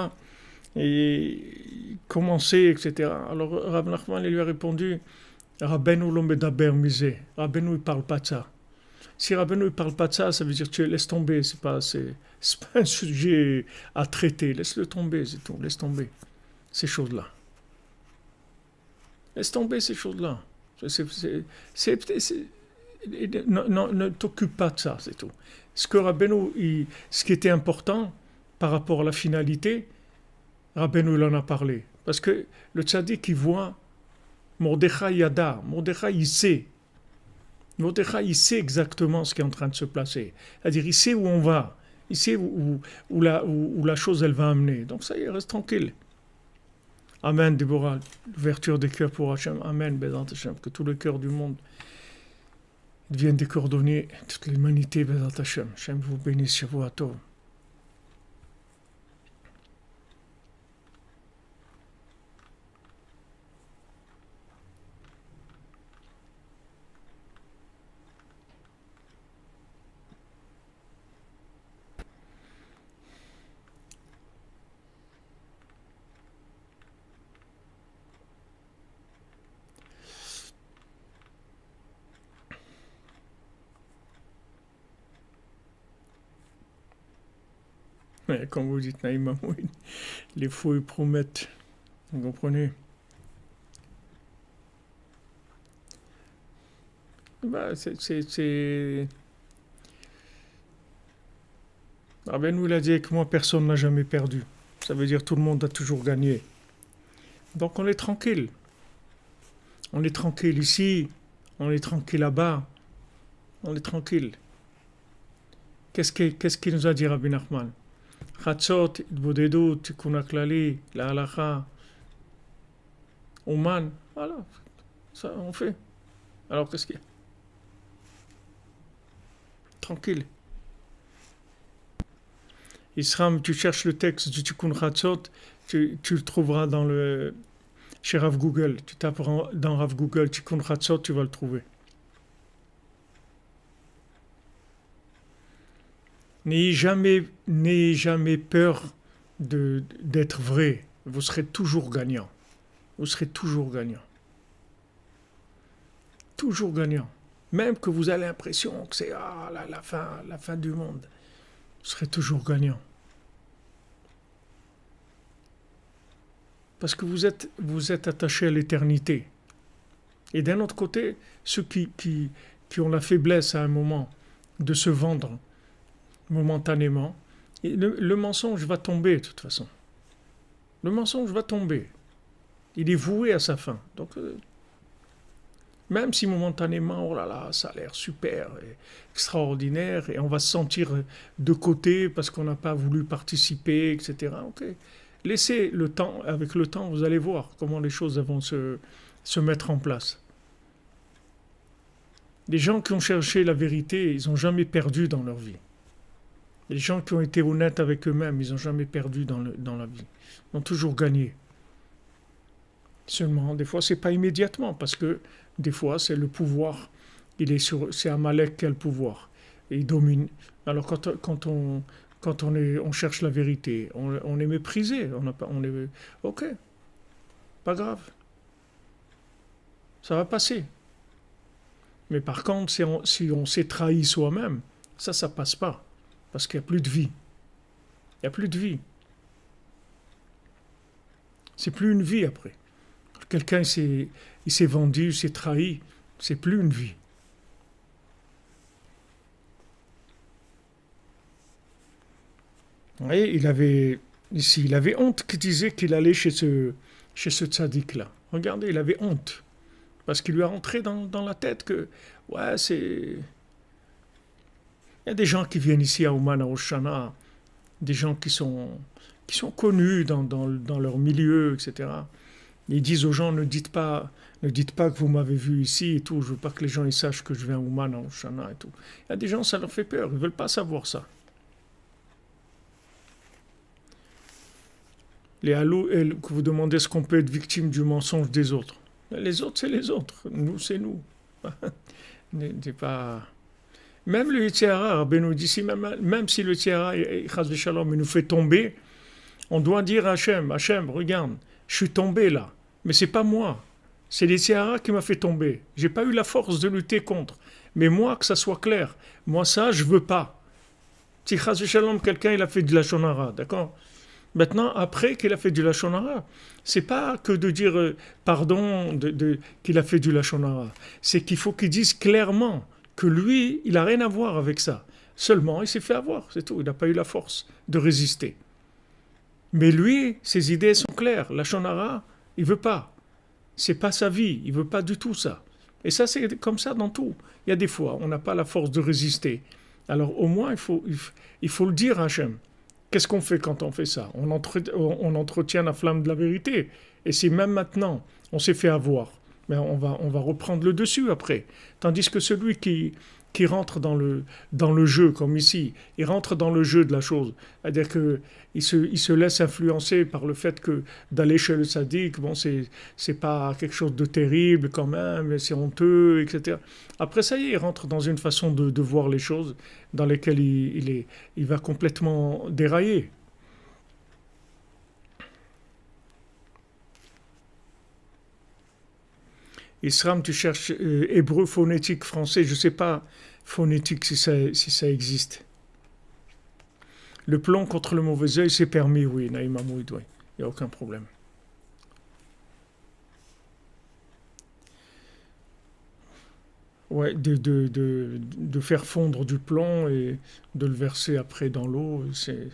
Et comment c'est, etc. Alors Rabbi Nachman lui a répondu, Rabbeinu lo medaber misé. Rabbeinu ne parle pas de ça. Si Rabbeinu ne parle pas de ça, ça veut dire que tu laisses tomber. C'est pas un sujet à traiter. Laisse-le tomber, c'est tout. Laisse tomber ces choses-là. Laisse tomber ces choses-là. Ne t'occupe pas de ça, c'est tout. Ce que Rabbeinu, ce qui était important par rapport à la finalité, Rabbeinu il en a parlé. Parce que le tzaddik, il voit Mordechai Yada. Mordechai, il sait. Mordechai, il sait exactement ce qui est en train de se placer. C'est-à-dire, il sait où on va. Il sait où la chose, elle va amener. Donc ça y est, reste tranquille. Amen, Déborah. L'ouverture des cœurs pour Hachem. Amen, Bézant Hachem. Que tous les cœurs du monde deviennent des cordonniers. Toute l'humanité, Bézant Hachem. Hachem vous bénisse, Shavua Tov. Comme vous dites, Naïma, les faux ils promettent. Vous comprenez? Rabbeinu il a dit que moi, personne n'a jamais perdu. Ça veut dire que tout le monde a toujours gagné. Donc on est tranquille. On est tranquille ici, on est tranquille là-bas. On est tranquille. Qu'est-ce qu'il nous a dit Rabbi Nachman? Chatzot, Itbodedut, Tikkun HaKlali, la Halacha, Ouman, voilà, ça on fait. Alors qu'est-ce qu'il y a? Tranquille. Isram, tu cherches le texte du Tikkun Chatzot, tu le trouveras chez Rav Google. Tu taperas dans Rav Google Tikkun Chatzot, tu vas le trouver. N'ayez jamais peur d'être vrai. Vous serez toujours gagnant. Vous serez toujours gagnant. Toujours gagnant. Même que vous avez l'impression que c'est la fin du monde. Vous serez toujours gagnant. Parce que vous êtes attaché à l'éternité. Et d'un autre côté, ceux qui ont la faiblesse à un moment de se vendre momentanément, le mensonge va tomber de toute façon. Le mensonge va tomber. Il est voué à sa fin. Donc, même si momentanément, oh là là, ça a l'air super, et extraordinaire, et on va se sentir de côté parce qu'on n'a pas voulu participer, etc. Ok. Laissez le temps, avec le temps, vous allez voir comment les choses vont se mettre en place. Les gens qui ont cherché la vérité, ils n'ont jamais perdu dans leur vie. Les gens qui ont été honnêtes avec eux-mêmes, ils n'ont jamais perdu dans la vie. Ils ont toujours gagné. Seulement, des fois, ce n'est pas immédiatement, parce que des fois, c'est le pouvoir. C'est Amalek qui a le pouvoir. Et il domine. Alors, quand on cherche la vérité, on est méprisé. On est, ok, pas grave. Ça va passer. Mais par contre, si on s'est trahi soi-même, ça passe pas. Parce qu'il n'y a plus de vie. Il n'y a plus de vie. C'est plus une vie après. Quelqu'un il s'est vendu, il s'est trahi, c'est plus une vie. Vous voyez, il avait honte qui disait qu'il allait chez ce tzaddik-là. Regardez, il avait honte. Parce qu'il lui a rentré dans la tête que, ouais, c'est... Il y a des gens qui viennent ici à Ouman, à Oshana, des gens qui sont connus dans leur milieu, etc. Ils disent aux gens, ne dites pas que vous m'avez vu ici et tout, je veux pas que les gens ils sachent que je viens au Man, au Shana et tout. Il y a des gens, ça leur fait peur, ils veulent pas savoir ça. Les halous, que vous demandez est-ce qu'on peut être victime du mensonge des autres. Mais les autres, c'est les autres. Nous, c'est nous. N'est pas... Même le Yitzhara, Rabbi nous dit, même si le Yitzhara, Chas v'Shalom, il nous fait tomber, on doit dire à Hachem, Hachem, regarde, je suis tombé là, mais c'est pas moi. C'est le Yitzhara qui m'a fait tomber. J'ai pas eu la force de lutter contre. Mais moi, que ça soit clair, moi ça, je veux pas. Si Chas v'Shalom, quelqu'un, il a fait de la shonara, d'accord? Maintenant, après qu'il a fait du Lachon Hara, c'est pas que de dire pardon qu'il a fait du Lachon Hara. C'est qu'il faut qu'il dise clairement que lui, il n'a rien à voir avec ça. Seulement, il s'est fait avoir, c'est tout. Il n'a pas eu la force de résister. Mais lui, ses idées sont claires. Lachon Hara, il veut pas. C'est pas sa vie. Il veut pas du tout ça. Et ça, c'est comme ça dans tout. Il y a des fois, on n'a pas la force de résister. Alors, au moins, il faut le dire à Hachem. Qu'est-ce qu'on fait quand on fait ça? On entretient la flamme de la vérité. Et si même maintenant, on s'est fait avoir, mais on va reprendre le dessus après. Tandis que celui qui rentre dans le jeu, comme ici, il rentre dans le jeu de la chose. C'est-à-dire qu'il se laisse influencer par le fait que d'aller chez le sadique, bon, c'est pas quelque chose de terrible quand même, c'est honteux, etc. Après ça y est, il rentre dans une façon de voir les choses dans lesquelles il va complètement dérailler. Isram, tu cherches hébreu phonétique français, je ne sais pas phonétique si ça existe. Le plomb contre le mauvais œil, c'est permis, oui, Naïm Amouid, oui, il n'y a aucun problème. Ouais, de faire fondre du plomb et de le verser après dans l'eau, c'est...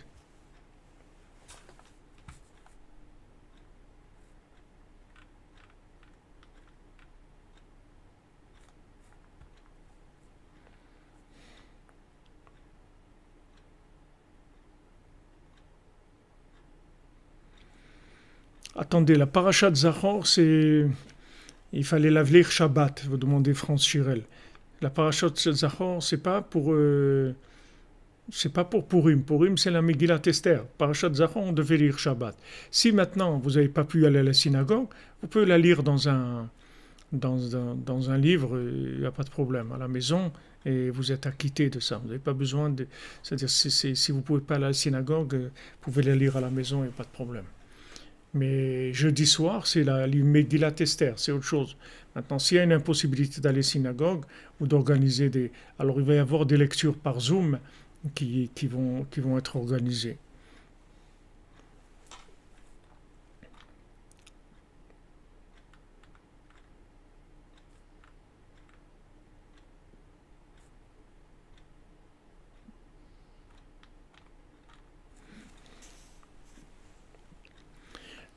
Attendez, la paracha de Zachor, c'est... Il fallait la lire Shabbat, vous demandez France Chirel. La paracha de Zachor, c'est pas pour Purim. Purim, c'est la Megillat Esther. Parashat Zachor, on devait lire Shabbat. Si maintenant, vous n'avez pas pu aller à la synagogue, vous pouvez la lire dans un livre, il n'y a pas de problème, à la maison, et vous êtes acquitté de ça. Vous n'avez pas besoin de... C'est-à-dire, si vous ne pouvez pas aller à la synagogue, vous pouvez la lire à la maison, il n'y a pas de problème. Mais jeudi soir, c'est la Megillat Esther, c'est autre chose. Maintenant, s'il y a une impossibilité d'aller à la synagogue ou d'organiser des... Alors, il va y avoir des lectures par Zoom qui vont être organisées.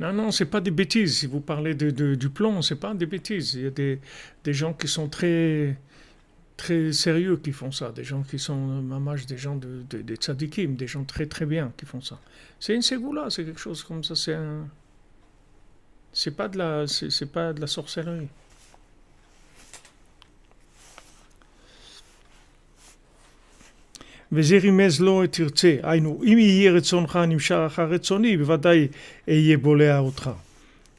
Non, non, c'est pas des bêtises. Si vous parlez du plomb, c'est pas des bêtises. Il y a des gens qui sont très sérieux qui font ça, des gens qui sont mamash, des gens des tzadikim, des gens très très bien qui font ça. C'est une ségoula, c'est quelque chose comme ça, c'est pas de la sorcellerie. וזה רימז לו תרצה, היינו, אם יהיה רצונך נמשך אחר רצוני, בוודאי אהיה בולע אותך.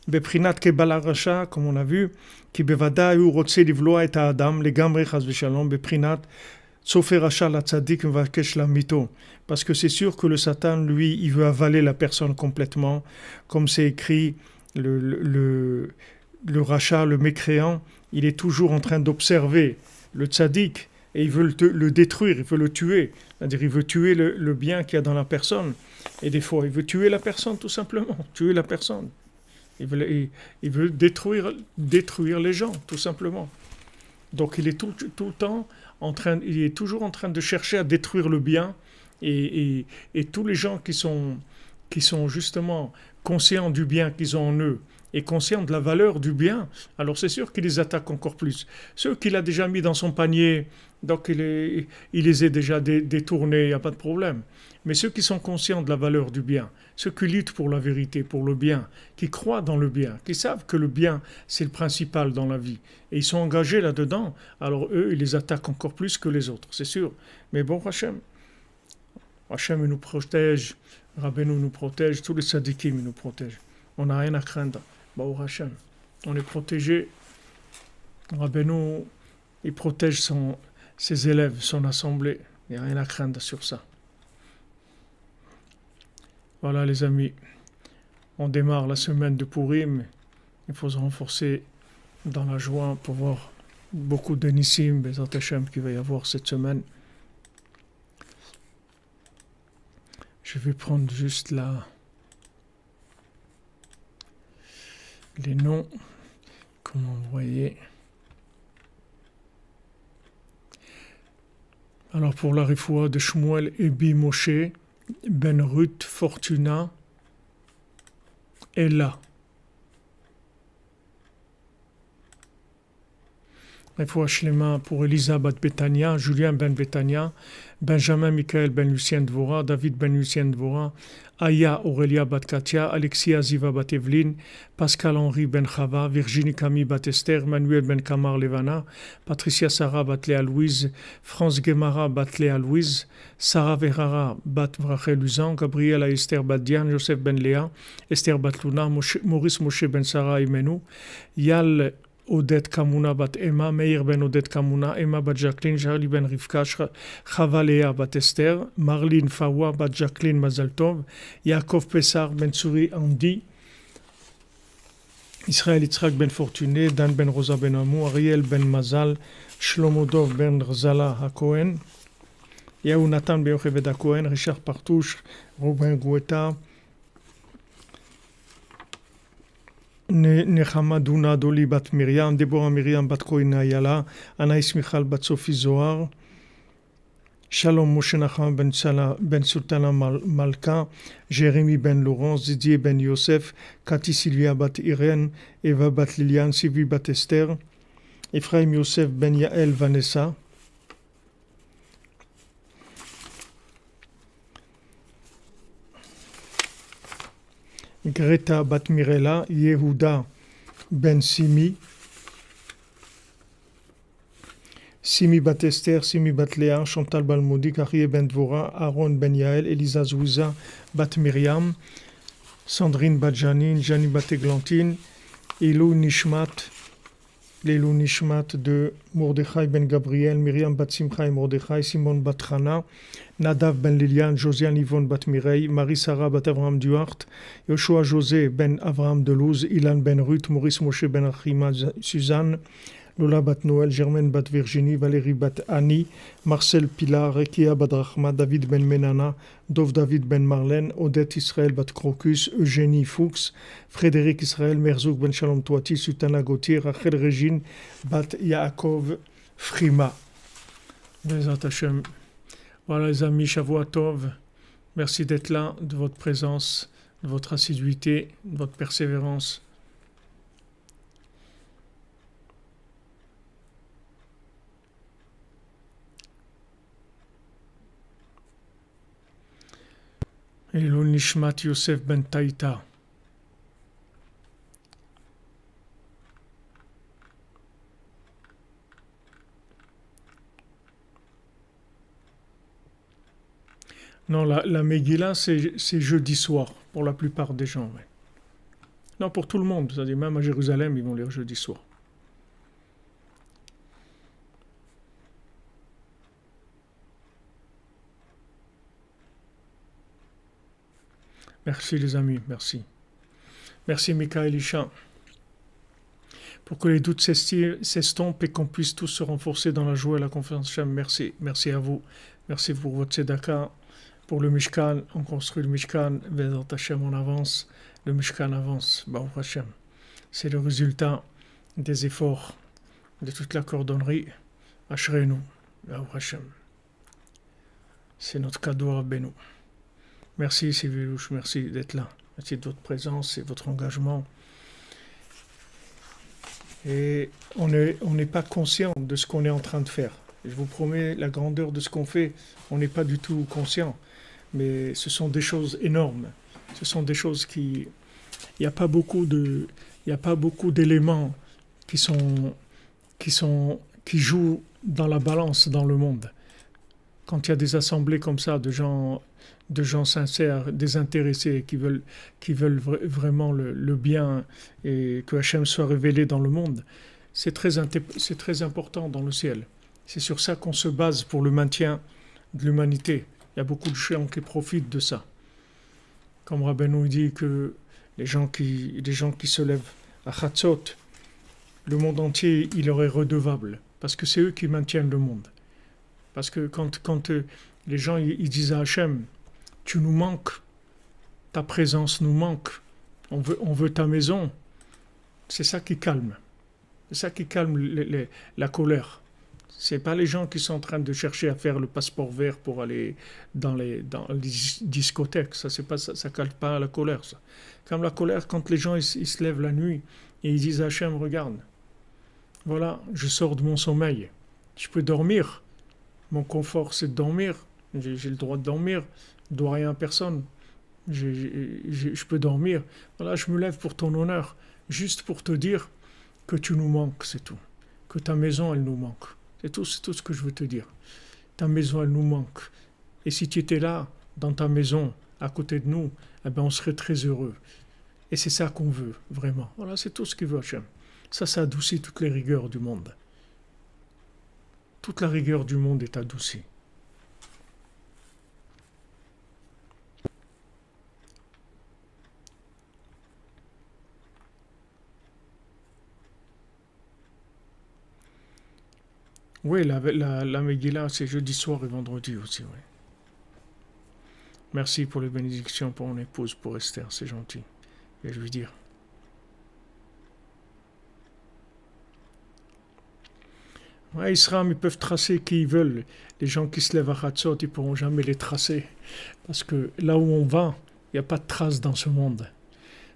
בבחינת קבלה רשע, כמו נביא, כי בוודאי הוא רוצה לבלוע את האדם לגמרי חס ושלום, בבחינת צופה רשע לצדיק מבקש להמיתו. Parce que c'est sûr que le Satan, lui, il veut avaler la personne complètement, comme c'est écrit, le rachat, le mécréant, il est toujours en train d'observer le tzaddik, et il veut le détruire, il veut le tuer. C'est-à-dire, il veut tuer le bien qu'il y a dans la personne. Et des fois, il veut tuer la personne, tout simplement. Tuer la personne. Il veut détruire les gens, tout simplement. Donc, il est tout le temps il est toujours en train de chercher à détruire le bien. Et tous les gens qui sont justement conscients du bien qu'ils ont en eux, et conscient de la valeur du bien, alors c'est sûr qu'il les attaque encore plus. Ceux qu'il a déjà mis dans son panier, donc il les a déjà détournés, il n'y a pas de problème. Mais ceux qui sont conscients de la valeur du bien, ceux qui luttent pour la vérité, pour le bien, qui croient dans le bien, qui savent que le bien, c'est le principal dans la vie. Et ils sont engagés là-dedans, alors eux, ils les attaquent encore plus que les autres, c'est sûr. Mais bon, Hachem nous protège, Rabbeinu nous protège, tous les sadikim nous protègent. On n'a rien à craindre. Baruch Hachem. On est protégé. Rabbeinu, il protège ses élèves, son assemblée. Il n'y a rien à craindre sur ça. Voilà les amis, on démarre la semaine de Purim. Il faut se renforcer dans la joie pour voir beaucoup de Nissim, Bezat Hashem, qu'il va y avoir cette semaine. Je vais prendre juste là les noms, comme vous voyez. Alors pour la refoua de Shmuel Ebi Moshe, Ben Ruth Fortuna, Ella. Refoua Shlema pour Elisa Bat Betania, Julien Ben Betania, Benjamin Michael Ben Lucien Dvora, David Ben Lucien Dvora, Aya Aurélia Bat Katia, Alexia Ziva Bat Evelyn, Pascal Henri Ben Chava, Virginie Camille Bat Esther, Manuel Ben Kamar Levana, Patricia Sarah Bat Léa Louise, France Guemara Bat Léa Louise, Sarah Verrara Bat Rachel Luzan, Gabriela Esther Bat Diane, Joseph Ben Léa, Esther Bat Luna, Maurice Moshe Ben Sarah Imenu, Yal Odette Kamuna Bat Emma, Meir Ben Odette Kamuna, Emma Bat Jacqueline, Charlie Ben Rivka, Chava Léa Bat Esther, Marlene Fawa Bat Jacqueline Mazaltov, Yaakov Pessar Ben Tsuri Andi, Israël Yitzhak Ben Fortuné, Dan Ben Rosa Ben Amou, Ariel Ben Mazal, Shlomodov Ben Rzala HaKohen, Yahu Nathan Ben Yocheved HaKohen, Richard Partouche, Robin Goueta, Nechama Duna Doli Bat Miriam, Deborah Miriam Bat Kohen Ayala, Anaïs Michal Bat Sophie Zohar, Shalom Moshe Nachman Ben Sultana Malka, Jérémy Ben Laurence, Didier Ben Yosef, Cathy Sylvia Bat Irène, Eva Bat Liliane, Sylvie Bat Esther, Ephraim Yosef Ben Yael Vanessa, Greta Bat Mirela, Yehuda Ben Simi, Simi Bat Esther, Simi Bat Léa, Chantal Balmoudi, Karie Ben Dvora, Aaron Ben Yael, Elisa Zouza Bat Myriam, Sandrine Bat Janine, Jani Bat Eglantine, Elou Nishmat de Mordechai Ben Gabriel, Myriam Bat Simcha et Mordechai, Simon Bat Chana, Nadav Ben Liliane, Josiane Yvonne Bat Mireille, Marie-Sarah Bat Avraham Duhart, Yoshua José Ben Avraham Delouze, Ilan Ben Ruth, Maurice Moshe Ben Achima Suzanne, Lola Bat Noël, Germaine Bat Virginie, Valérie Bat Annie, Marcel Pilar, Rekia Bat Rahma, David Ben Menana, Dov David Ben Marlène, Odette Israël Bat Crocus, Eugénie Fuchs, Frédéric Israël, Merzouk Ben Shalom Touati, Sultana Gauthier, Rachel Régine, Bat Yaakov Frima. Bezat Hashem. Voilà les amis, Shavua Tov. Merci d'être là, de votre présence, de votre assiduité, de votre persévérance. Elul Nishmat Yosef Ben Taïta. Non, la Megillah, c'est jeudi soir, pour la plupart des gens. Ouais. Non, pour tout le monde, c'est-à-dire même à Jérusalem, ils vont lire jeudi soir. Merci les amis, merci. Merci Michael Isha. Pour que les doutes s'estompent et qu'on puisse tous se renforcer dans la joie et la confiance. Merci. Merci à vous. Merci pour votre tzedaka. Pour le Mishkan, on construit le Mishkan. Bezat Hashem, on avance. Le Mishkan avance. Baruch Hashem. C'est le résultat des efforts de toute la cordonnerie. Ashrenu. Baruch Hashem. C'est notre cadeau à Rabbeinu. Merci Sivilouche, merci d'être là. Merci de votre présence et votre engagement. Et on n'est pas conscient de ce qu'on est en train de faire. Je vous promets la grandeur de ce qu'on fait. On n'est pas du tout conscient. Mais ce sont des choses énormes. Ce sont des choses qui... Il n'y a pas beaucoup d'éléments qui jouent dans la balance dans le monde. Quand il y a des assemblées comme ça de gens sincères, désintéressés, qui veulent vraiment le bien et que Hachem soit révélé dans le monde, c'est très important dans le ciel. C'est sur ça qu'on se base pour le maintien de l'humanité. Il y a beaucoup de gens qui profitent de ça. Comme Rabbeinu dit que les gens qui se lèvent à Chatzot, le monde entier, il leur est redevable. Parce que c'est eux qui maintiennent le monde. Parce que quand les gens ils disent à Hachem, tu nous manques, ta présence nous manque, on veut ta maison, c'est ça qui calme. C'est ça qui calme la colère. C'est pas les gens qui sont en train de chercher à faire le passeport vert pour aller dans les discothèques. Ça calme pas la colère. Ça calme la colère quand les gens ils se lèvent la nuit et ils disent à Hachem, regarde, voilà, je sors de mon sommeil, je peux dormir. Mon confort, c'est de dormir. J'ai le droit de dormir. Je ne dois rien à personne. Je peux dormir. Voilà, je me lève pour ton honneur. Juste pour te dire que tu nous manques, c'est tout. Que ta maison, elle nous manque. C'est tout ce que je veux te dire. Ta maison, elle nous manque. Et si tu étais là, dans ta maison, à côté de nous, eh ben on serait très heureux. Et c'est ça qu'on veut, vraiment. Voilà, c'est tout ce qu'il veut Hachem. Ça adoucit toutes les rigueurs du monde. Toute la rigueur du monde est adoucie. Oui, la Megillah, c'est jeudi soir et vendredi aussi, oui. Merci pour les bénédictions pour mon épouse, pour Esther, c'est gentil. Et je lui dire. Ouais, Israël, ils peuvent tracer qui ils veulent. Les gens qui se lèvent à Hatzot, ils ne pourront jamais les tracer. Parce que là où on va, il n'y a pas de traces dans ce monde.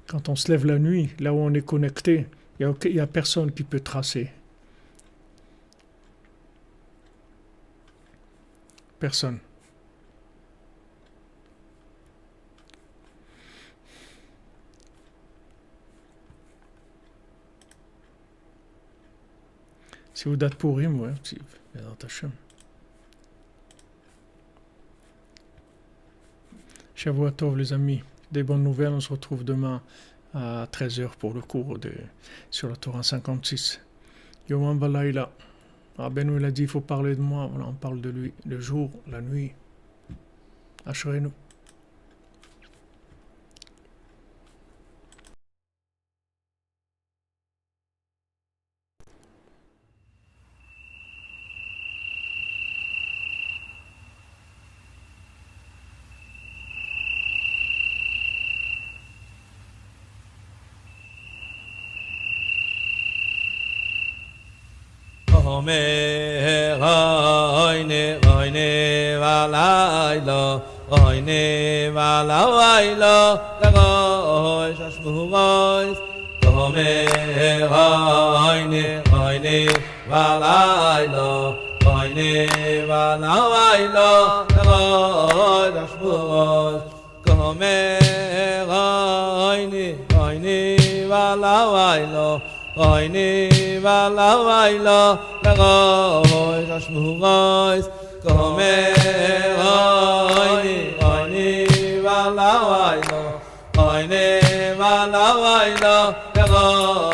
Quand on se lève la nuit, là où on est connecté, il n'y a personne qui peut tracer. Personne. Si vous date pour rime, ouais, dans ta chambre. Shavua Tov, les amis. Des bonnes nouvelles, on se retrouve demain à 13h pour le cours sur la Torah 56. Yom Balayla. Rabbeinu il a dit, il faut parler de moi. Voilà, on parle de lui le jour, la nuit. Ashrenu. Omer oyne valaylo oyne valaylo lagoy shashmuvois Omer oyne valaylo oyne valaylo lagoy shashmuvois Omer oyne valaylo oyne valaylo lagoy shashmuvois Gomer oyne valaylo oyne valaylo lagoy